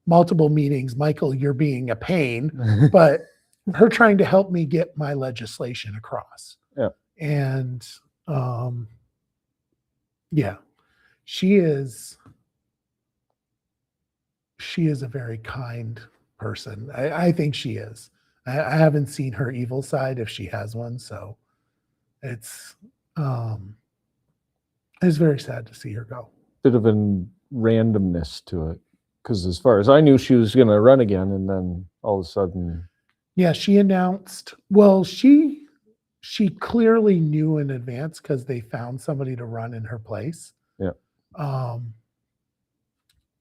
Speaker 2: multiple meetings, Michael, you're being a pain, but her trying to help me get my legislation across.
Speaker 1: Yeah.
Speaker 2: And yeah, she is a very kind person. I think she is. I haven't seen her evil side if she has one, so it's very sad to see her go.
Speaker 1: Bit of a randomness to it, because as far as I knew, she was going to run again, and then all of a sudden,
Speaker 2: Yeah, she announced. Well, she clearly knew in advance because they found somebody to run in her place.
Speaker 1: Yeah.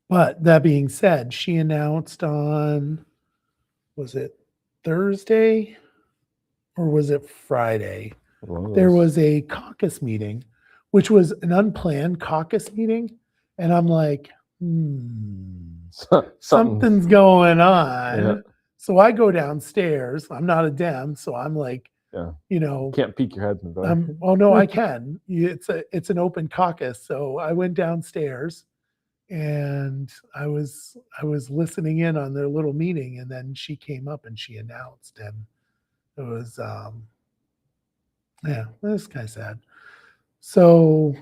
Speaker 2: But that being said, she announced on, was it Thursday or was it Friday? There was a caucus meeting, which was an unplanned caucus meeting. And I'm like, something's going on.
Speaker 1: Yeah.
Speaker 2: So I go downstairs. I'm not a Dem, so I'm like,
Speaker 1: Yeah.
Speaker 2: Can't
Speaker 1: peek your head in the door.
Speaker 2: oh no, I can. It's an open caucus. So I went downstairs and I was listening in on their little meeting, and then she came up and she announced, and it was it's kind of sad. So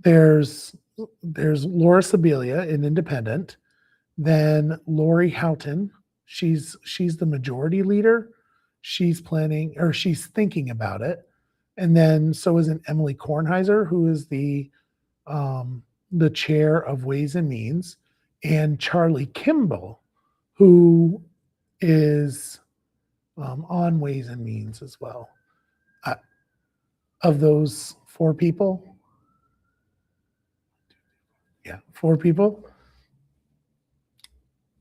Speaker 2: there's Laura Sibilia, an independent, then Lori Houghton, she's the majority leader. She's planning, or she's thinking about it. And then so is an Emily Kornheiser, who is the chair of Ways and Means, and Charlie Kimball, who is on Ways and Means as well. Of those 4 people, 4 people,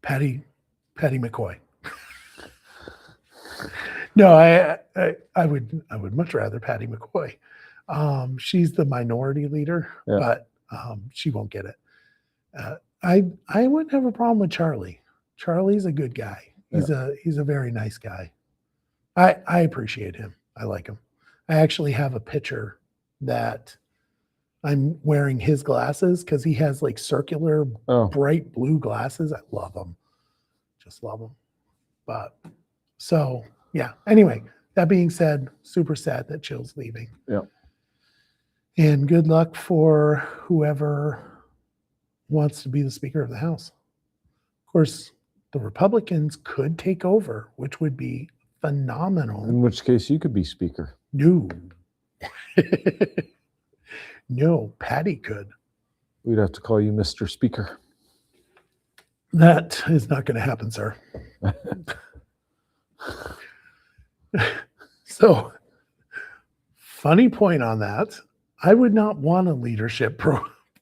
Speaker 2: Patty McCoy. No, I would much rather Patty McCoy. She's the minority leader, but she won't get it. I wouldn't have a problem with Charlie. Charlie's a good guy. He's a very nice guy. I appreciate him. I like him. I actually have a picture that I'm wearing his glasses because he has like circular, bright blue glasses. I love them. Just love them. But so, yeah. Anyway, that being said, super sad that Chill's leaving.
Speaker 1: Yeah.
Speaker 2: And good luck for whoever wants to be the Speaker of the House. Of course, the Republicans could take over, which would be phenomenal.
Speaker 1: In which case you could be Speaker.
Speaker 2: No. No, Patty could.
Speaker 1: We'd have to call you Mr. Speaker.
Speaker 2: That is not going to happen, sir. So, funny point on that. I would not want a leadership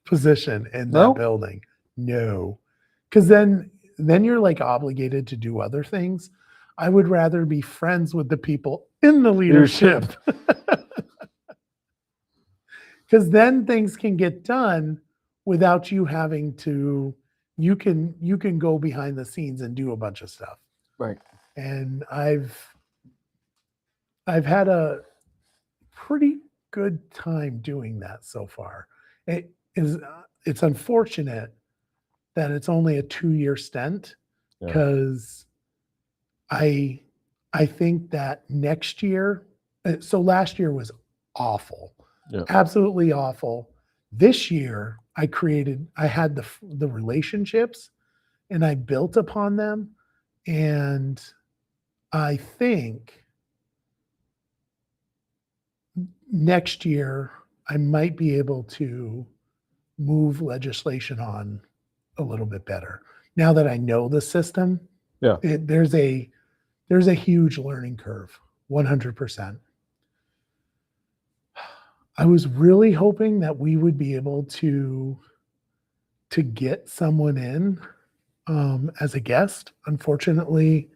Speaker 2: position in that building. No. Because then you're like obligated to do other things. I would rather be friends with the people in the leadership. Because then things can get done without you having to, you can go behind the scenes and do a bunch of stuff.
Speaker 1: Right.
Speaker 2: And I've had a pretty good time doing that so far. It's unfortunate that it's only a 2-year stint, because I think that next year, so last year was awful. Yeah. Absolutely awful. This year, I had the relationships and I built upon them. And I think next year, I might be able to move legislation on a little bit better. Now that I know the system, there's a huge learning curve, 100%. I was really hoping that we would be able to get someone in as a guest. Unfortunately,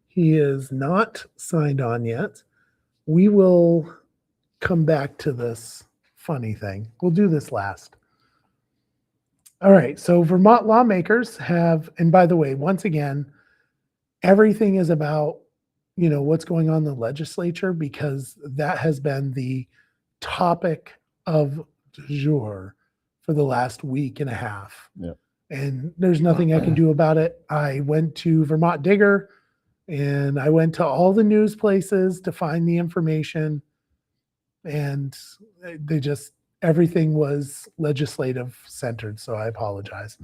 Speaker 2: he is not signed on yet. We will come back to this funny thing. We'll do this last. All right. So Vermont lawmakers have, and by the way, once again, everything is about, what's going on in the legislature because that has been the topic of du jour for the last week and a half.
Speaker 1: Yeah.
Speaker 2: And there's nothing I can do about it. I went to Vermont Digger and I went to all the news places to find the information. And they just, everything was legislative centered. So I apologize.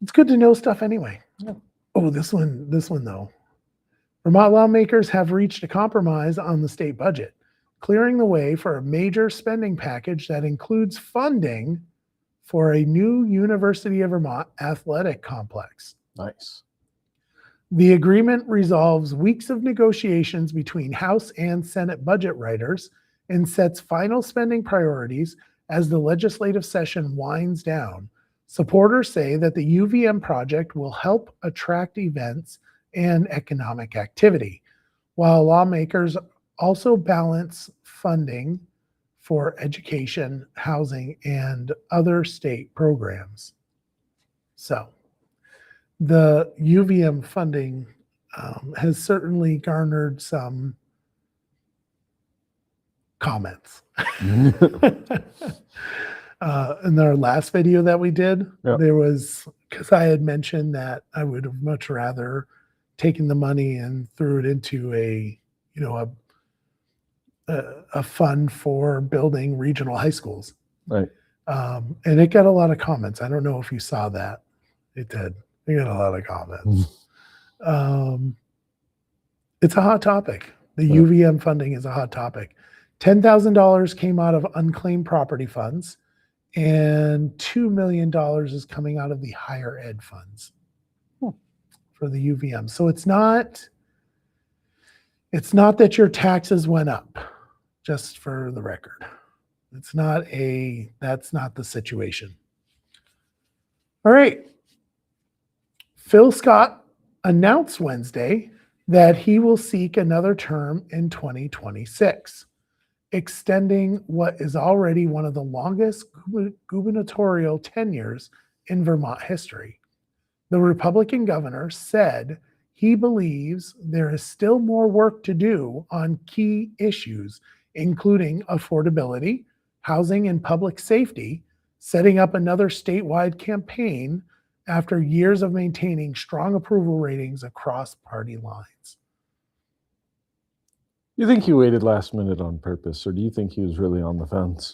Speaker 2: It's good to know stuff anyway.
Speaker 1: Yeah.
Speaker 2: Oh, this one though. Vermont lawmakers have reached a compromise on the state budget, clearing the way for a major spending package that includes funding for a new University of Vermont athletic complex.
Speaker 1: Nice.
Speaker 2: The agreement resolves weeks of negotiations between House and Senate budget writers and sets final spending priorities as the legislative session winds down. Supporters say that the UVM project will help attract events and economic activity, while lawmakers also balance funding for education, housing, and other state programs. So the UVM funding has certainly garnered some comments. In our last video that we did,
Speaker 1: Yep.
Speaker 2: there was, because I had mentioned that I would have much rather taken the money and threw it into a fund for building regional high schools.
Speaker 1: Right.
Speaker 2: And it got a lot of comments. I don't know if you saw that. It did. It got a lot of comments. It's a hot topic. The
Speaker 1: Yeah.
Speaker 2: UVM funding is a hot topic. $10,000 came out of unclaimed property funds, and $2 million is coming out of the higher ed funds for the UVM. So it's not that your taxes went up, just for the record. That's not the situation. All right. Phil Scott announced Wednesday that he will seek another term in 2026, extending what is already one of the longest gubernatorial tenures in Vermont history. The Republican governor said he believes there is still more work to do on key issues, including affordability, housing, and public safety, setting up another statewide campaign after years of maintaining strong approval ratings across party lines.
Speaker 1: You think he waited last minute on purpose, or do you think he was really on the fence?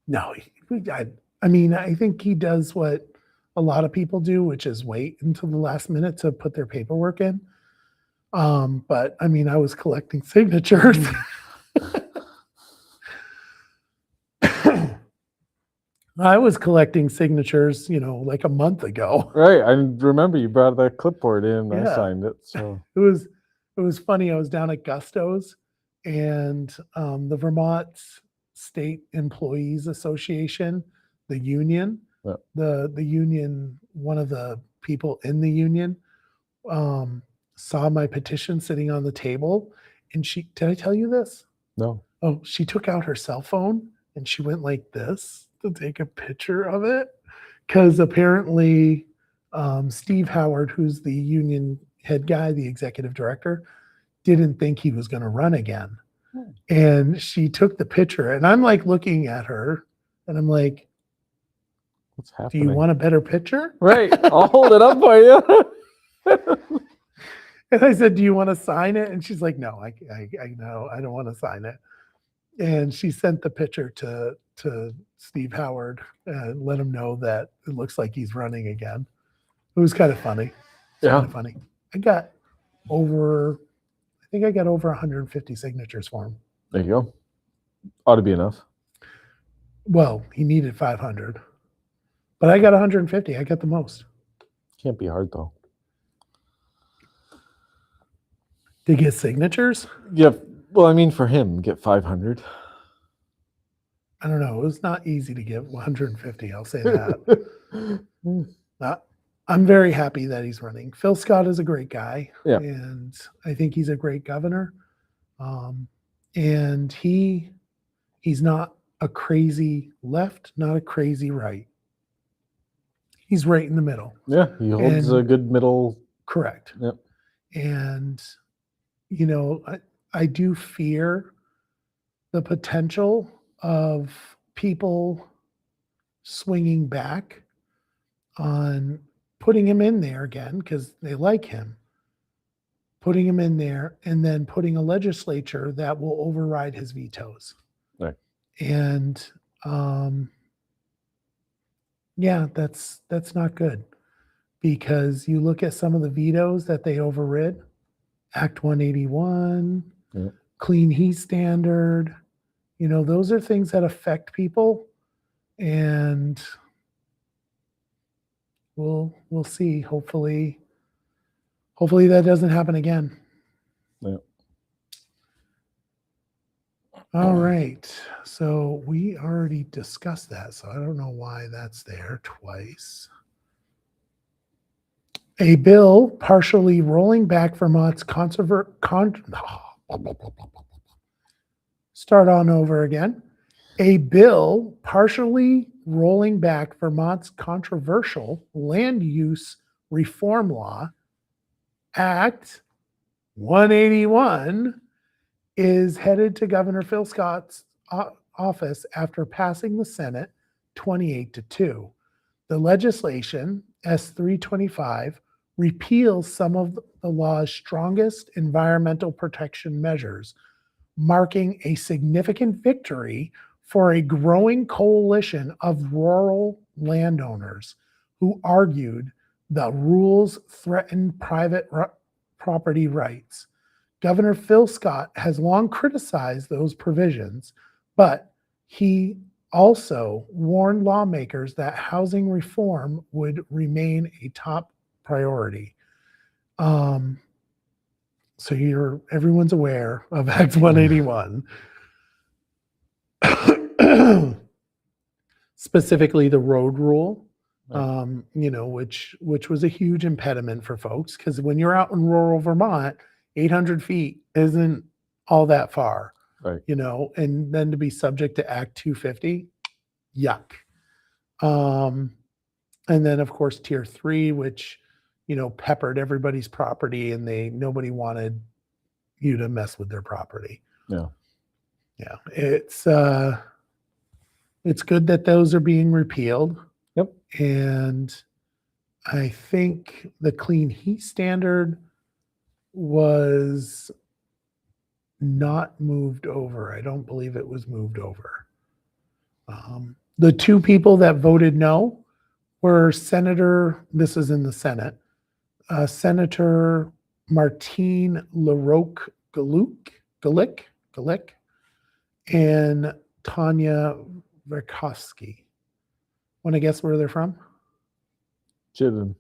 Speaker 2: No, I think he does what a lot of people do, which is wait until the last minute to put their paperwork in. But I was collecting signatures. I was collecting signatures, like a month ago.
Speaker 1: Right. I remember you brought that clipboard in. I
Speaker 2: Yeah.
Speaker 1: signed it. So
Speaker 2: It was funny. I was down at Gusto's, and the Vermont State Employees Association, the union,
Speaker 1: Yeah.
Speaker 2: the union, one of the people in the union saw my petition sitting on the table, and did I tell you this?
Speaker 1: no.
Speaker 2: Oh, she took out her cell phone and she went like this to take a picture of it, because apparently Steve Howard, who's the union head guy, the executive director, didn't think he was going to run again. And she took the picture, and I'm like looking at her, and I'm like,
Speaker 1: What's
Speaker 2: "Do
Speaker 1: happening?
Speaker 2: you want a better picture?"
Speaker 1: Right. I'll hold it up for you.
Speaker 2: And I said, "Do you want to sign it?" And she's like, "No, I no, I don't want to sign it." And she sent the picture to Steve Howard and let him know that it looks like he's running again. It was kind of funny.
Speaker 1: Yeah.
Speaker 2: Kind of funny. I think I got over 150 signatures for him.
Speaker 1: There you go. Ought to be enough.
Speaker 2: Well, he needed 500, but I got 150. I got the most.
Speaker 1: Can't be hard though.
Speaker 2: To get signatures?
Speaker 1: Yeah. Well, for him, get 500.
Speaker 2: I don't know. It was not easy to get 150. I'll say that. I'm very happy that he's running. Phil Scott is a great guy.
Speaker 1: Yeah.
Speaker 2: And I think he's a great governor. And he's not a crazy left, not a crazy right. He's right in the middle.
Speaker 1: Yeah, he holds a
Speaker 2: And-
Speaker 1: good middle.
Speaker 2: Correct.
Speaker 1: Yep.
Speaker 2: And, you know, I do fear the potential of people swinging back on putting him in there again because they like him, putting him in there, and then putting a legislature that will override his vetoes.
Speaker 1: Right.
Speaker 2: And yeah, that's not good, because you look at some of the vetoes that they overrid, Act 181,
Speaker 1: Yeah.
Speaker 2: Clean Heat Standard, you know, those are things that affect people, and we'll see. Hopefully that doesn't happen again.
Speaker 1: Yeah.
Speaker 2: All right. So we already discussed that, so I don't know why that's there twice. A bill partially rolling back Vermont's Start on over again. A bill partially rolling back Vermont's controversial land use reform law, Act 181, is headed to Governor Phil Scott's office after passing the Senate 28-2. The legislation, S325, repeals some of the law's strongest environmental protection measures, marking a significant victory for a growing coalition of rural landowners who argued the rules threatened private property rights. Governor Phil Scott has long criticized those provisions, but he also warned lawmakers that housing reform would remain a top priority. So everyone's aware of Act 181. Specifically the road rule, you know, which was a huge impediment for folks, because when you're out in rural Vermont, 800 feet isn't all that far,
Speaker 1: Right.
Speaker 2: you know, and then to be subject to Act 250, yuck. And then of course Tier 3, which, you know, peppered everybody's property, and nobody wanted you to mess with their property.
Speaker 1: Yeah.
Speaker 2: Yeah. It's good that those are being repealed.
Speaker 1: Yep.
Speaker 2: And I think the Clean Heat Standard was not moved over. I don't believe it was moved over. The two people that voted no were this is in the Senate, Senator Martine LaRoque Galick and Tanya Verkowski. Want to guess where they're from?
Speaker 1: Chittenden.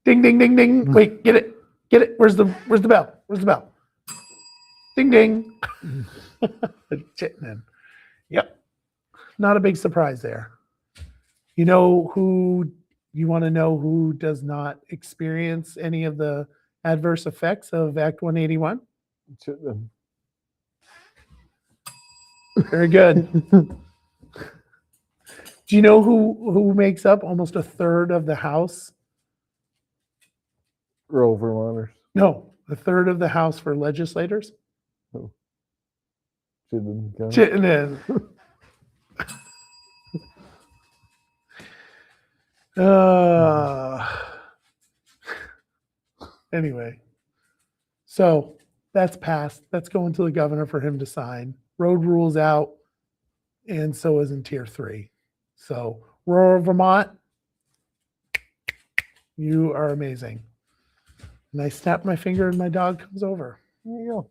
Speaker 2: Ding, ding, ding, ding. Wait, get it. Where's the bell? Where's the bell? Ding, ding. Chittenden. Yep. Not a big surprise there. You want to know who does not experience any of the adverse effects of Act 181?
Speaker 1: Chittenden.
Speaker 2: Very good. Do you know who makes up almost a third of the House?
Speaker 1: Rural Vermonters.
Speaker 2: No, a third of the House for legislators?
Speaker 1: Chittenden County.
Speaker 2: Chittenden. Anyway, so that's passed. That's going to the governor for him to sign. Road rules out, and so is in Tier 3. So, rural Vermont, you are amazing. And I snap my finger and my dog comes over. There you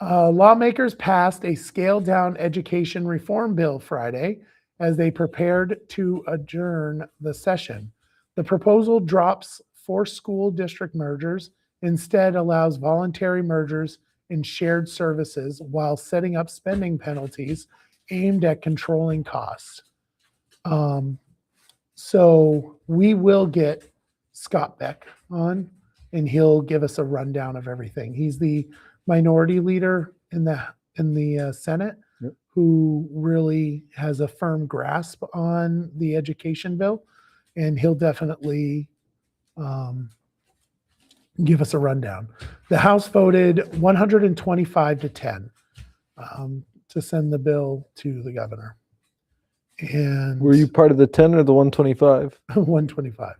Speaker 2: go. Lawmakers passed a scaled-down education reform bill Friday as they prepared to adjourn the session. The proposal drops forced school district mergers, instead allows voluntary mergers and shared services while setting up spending penalties aimed at controlling costs. So we will get Scott Beck on, and he'll give us a rundown of everything. He's the minority leader in the Senate,
Speaker 1: yep,
Speaker 2: who really has a firm grasp on the education bill. and he'll definitely give us a rundown. The House voted 125 to 10 to send the bill to the governor. And
Speaker 1: Were you part of the 10 or the 125?
Speaker 2: 125.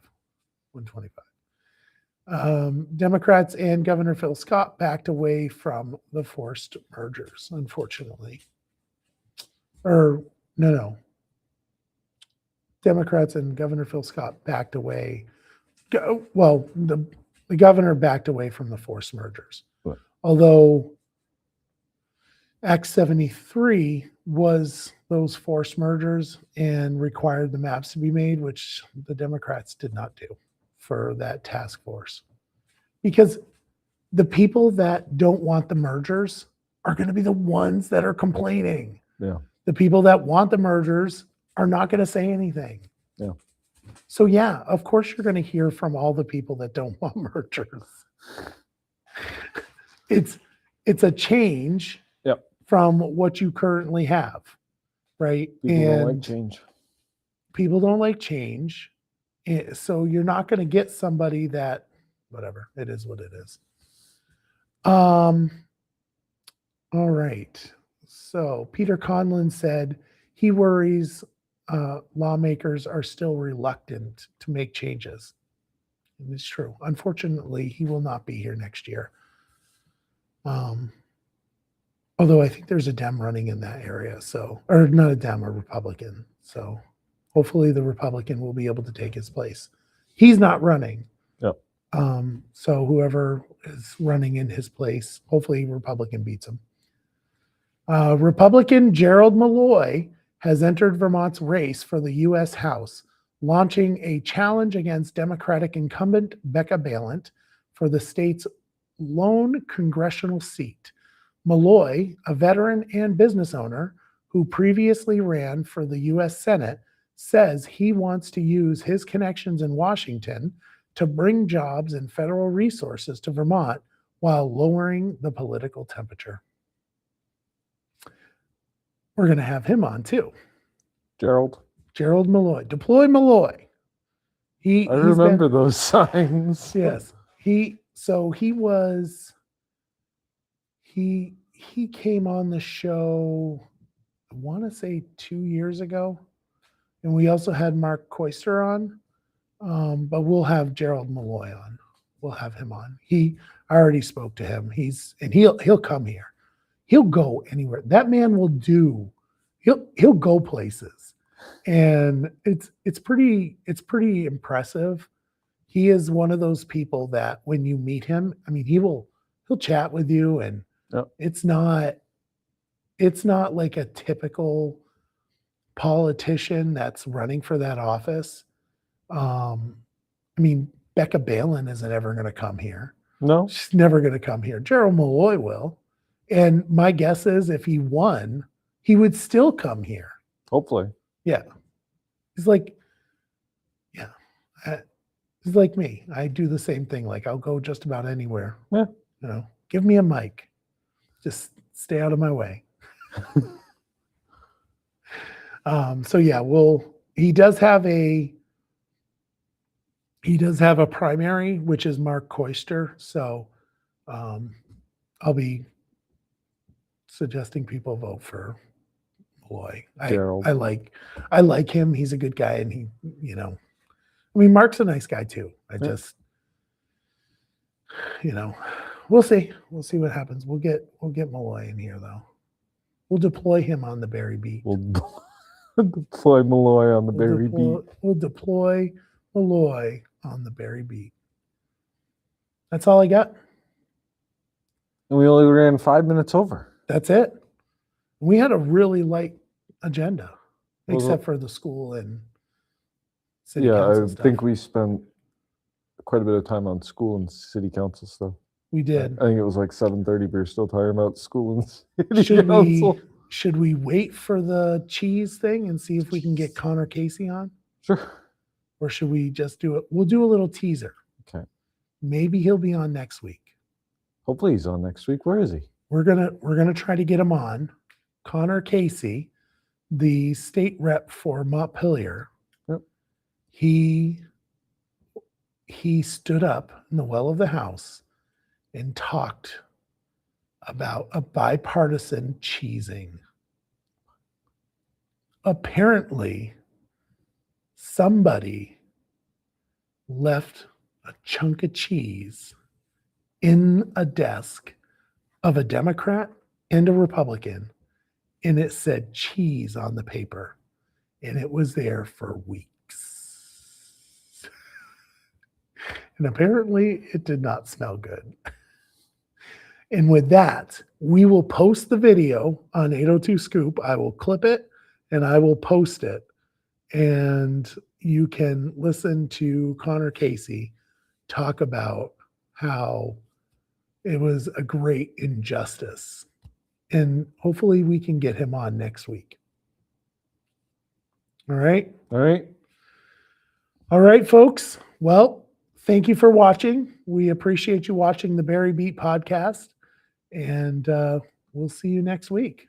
Speaker 2: 125. Democrats and Governor Phil Scott backed away from the forced mergers, unfortunately. Or, no. Democrats and Governor Phil Scott backed away. Well, the governor backed away from the forced mergers.
Speaker 1: Right.
Speaker 2: Although Act 73 was those forced mergers and required the maps to be made, which the Democrats did not do for that task force. Because the people that don't want the mergers are going to be the ones that are complaining.
Speaker 1: Yeah.
Speaker 2: The people that want the mergers are not going to say anything.
Speaker 1: Yeah.
Speaker 2: So yeah, of course you're going to hear from all the people that don't want mergers. It's a change from what you currently have, right?
Speaker 1: People don't like change.
Speaker 2: People don't like change. So you're not going to get somebody that, whatever, it is what it is. All right. So Peter Conlon said he worries lawmakers are still reluctant to make changes. And it's true. Unfortunately, he will not be here next year. Although I think there's a Dem running in that area, or not a Dem, a Republican. So hopefully the Republican will be able to take his place. He's not running.
Speaker 1: Yep.
Speaker 2: So whoever is running in his place, hopefully Republican beats him. Republican Gerald Malloy has entered Vermont's race for the U.S. House, launching a challenge against Democratic incumbent Becca Balint for the state's lone congressional seat. Malloy, a veteran and business owner who previously ran for the U.S. Senate, says he wants to use his connections in Washington to bring jobs and federal resources to Vermont while lowering the political temperature. We're going to have him on too.
Speaker 1: Gerald
Speaker 2: Malloy. Deploy Malloy.
Speaker 1: I remember those signs.
Speaker 2: Yes. He came on the show, I want to say 2 years ago. And we also had Mark Koister on. But we'll have Gerald Malloy on. We'll have him on. I already spoke to him. He'll come here. He'll go anywhere. That man will do. He'll go places, and it's pretty impressive. He is one of those people that when you meet him, I mean, he'll chat with you, and it's not like a typical politician that's running for that office. I mean, Becca Balint isn't ever going to come here.
Speaker 1: No,
Speaker 2: she's never going to come here. Gerald Malloy will. And my guess is if he won, he would still come here.
Speaker 1: Hopefully.
Speaker 2: Yeah. He's like, he's like me. I do the same thing. Like I'll go just about anywhere.
Speaker 1: Yeah.
Speaker 2: Give me a mic. Just stay out of my way. So yeah, he does have a primary, which is Mark Koister. So I'll be suggesting people vote for Malloy. I like him. He's a good guy, and Mark's a nice guy too. We'll see. We'll see what happens. We'll get Malloy in here though. We'll deploy him on the Barre beat.
Speaker 1: We'll deploy Malloy on the Barre beat.
Speaker 2: We'll deploy Malloy on the Barre beat. That's all I got.
Speaker 1: And we only ran 5 minutes over.
Speaker 2: That's it. We had a really light agenda, except for the school and city council
Speaker 1: I
Speaker 2: stuff.
Speaker 1: think we spent quite a bit of time on school and city council stuff.
Speaker 2: We did.
Speaker 1: I think it was like 7:30. We were still talking about school and city council.
Speaker 2: Should we wait for the cheese thing and see if we can get Connor Casey on?
Speaker 1: Sure.
Speaker 2: Or should we just do it? We'll do a little teaser.
Speaker 1: Okay.
Speaker 2: Maybe he'll be on next week.
Speaker 1: Hopefully he's on next week. Where is he?
Speaker 2: We're gonna try to get him on. Connor Casey, the state rep for Montpelier.
Speaker 1: Yep.
Speaker 2: he stood up in the well of the house and talked about a bipartisan cheesing. Apparently, somebody left a chunk of cheese in a desk of a Democrat and a Republican, and it said cheese on the paper, and it was there for weeks. And apparently, it did not smell good. And with that, we will post the video on 802 Scoop. I will clip it and I will post it. And you can listen to Connor Casey talk about how it was a great injustice. And hopefully we can get him on next week. All right.
Speaker 1: All right.
Speaker 2: All right, folks. Well, thank you for watching. We appreciate you watching the Barre Beat podcast. And we'll see you next week.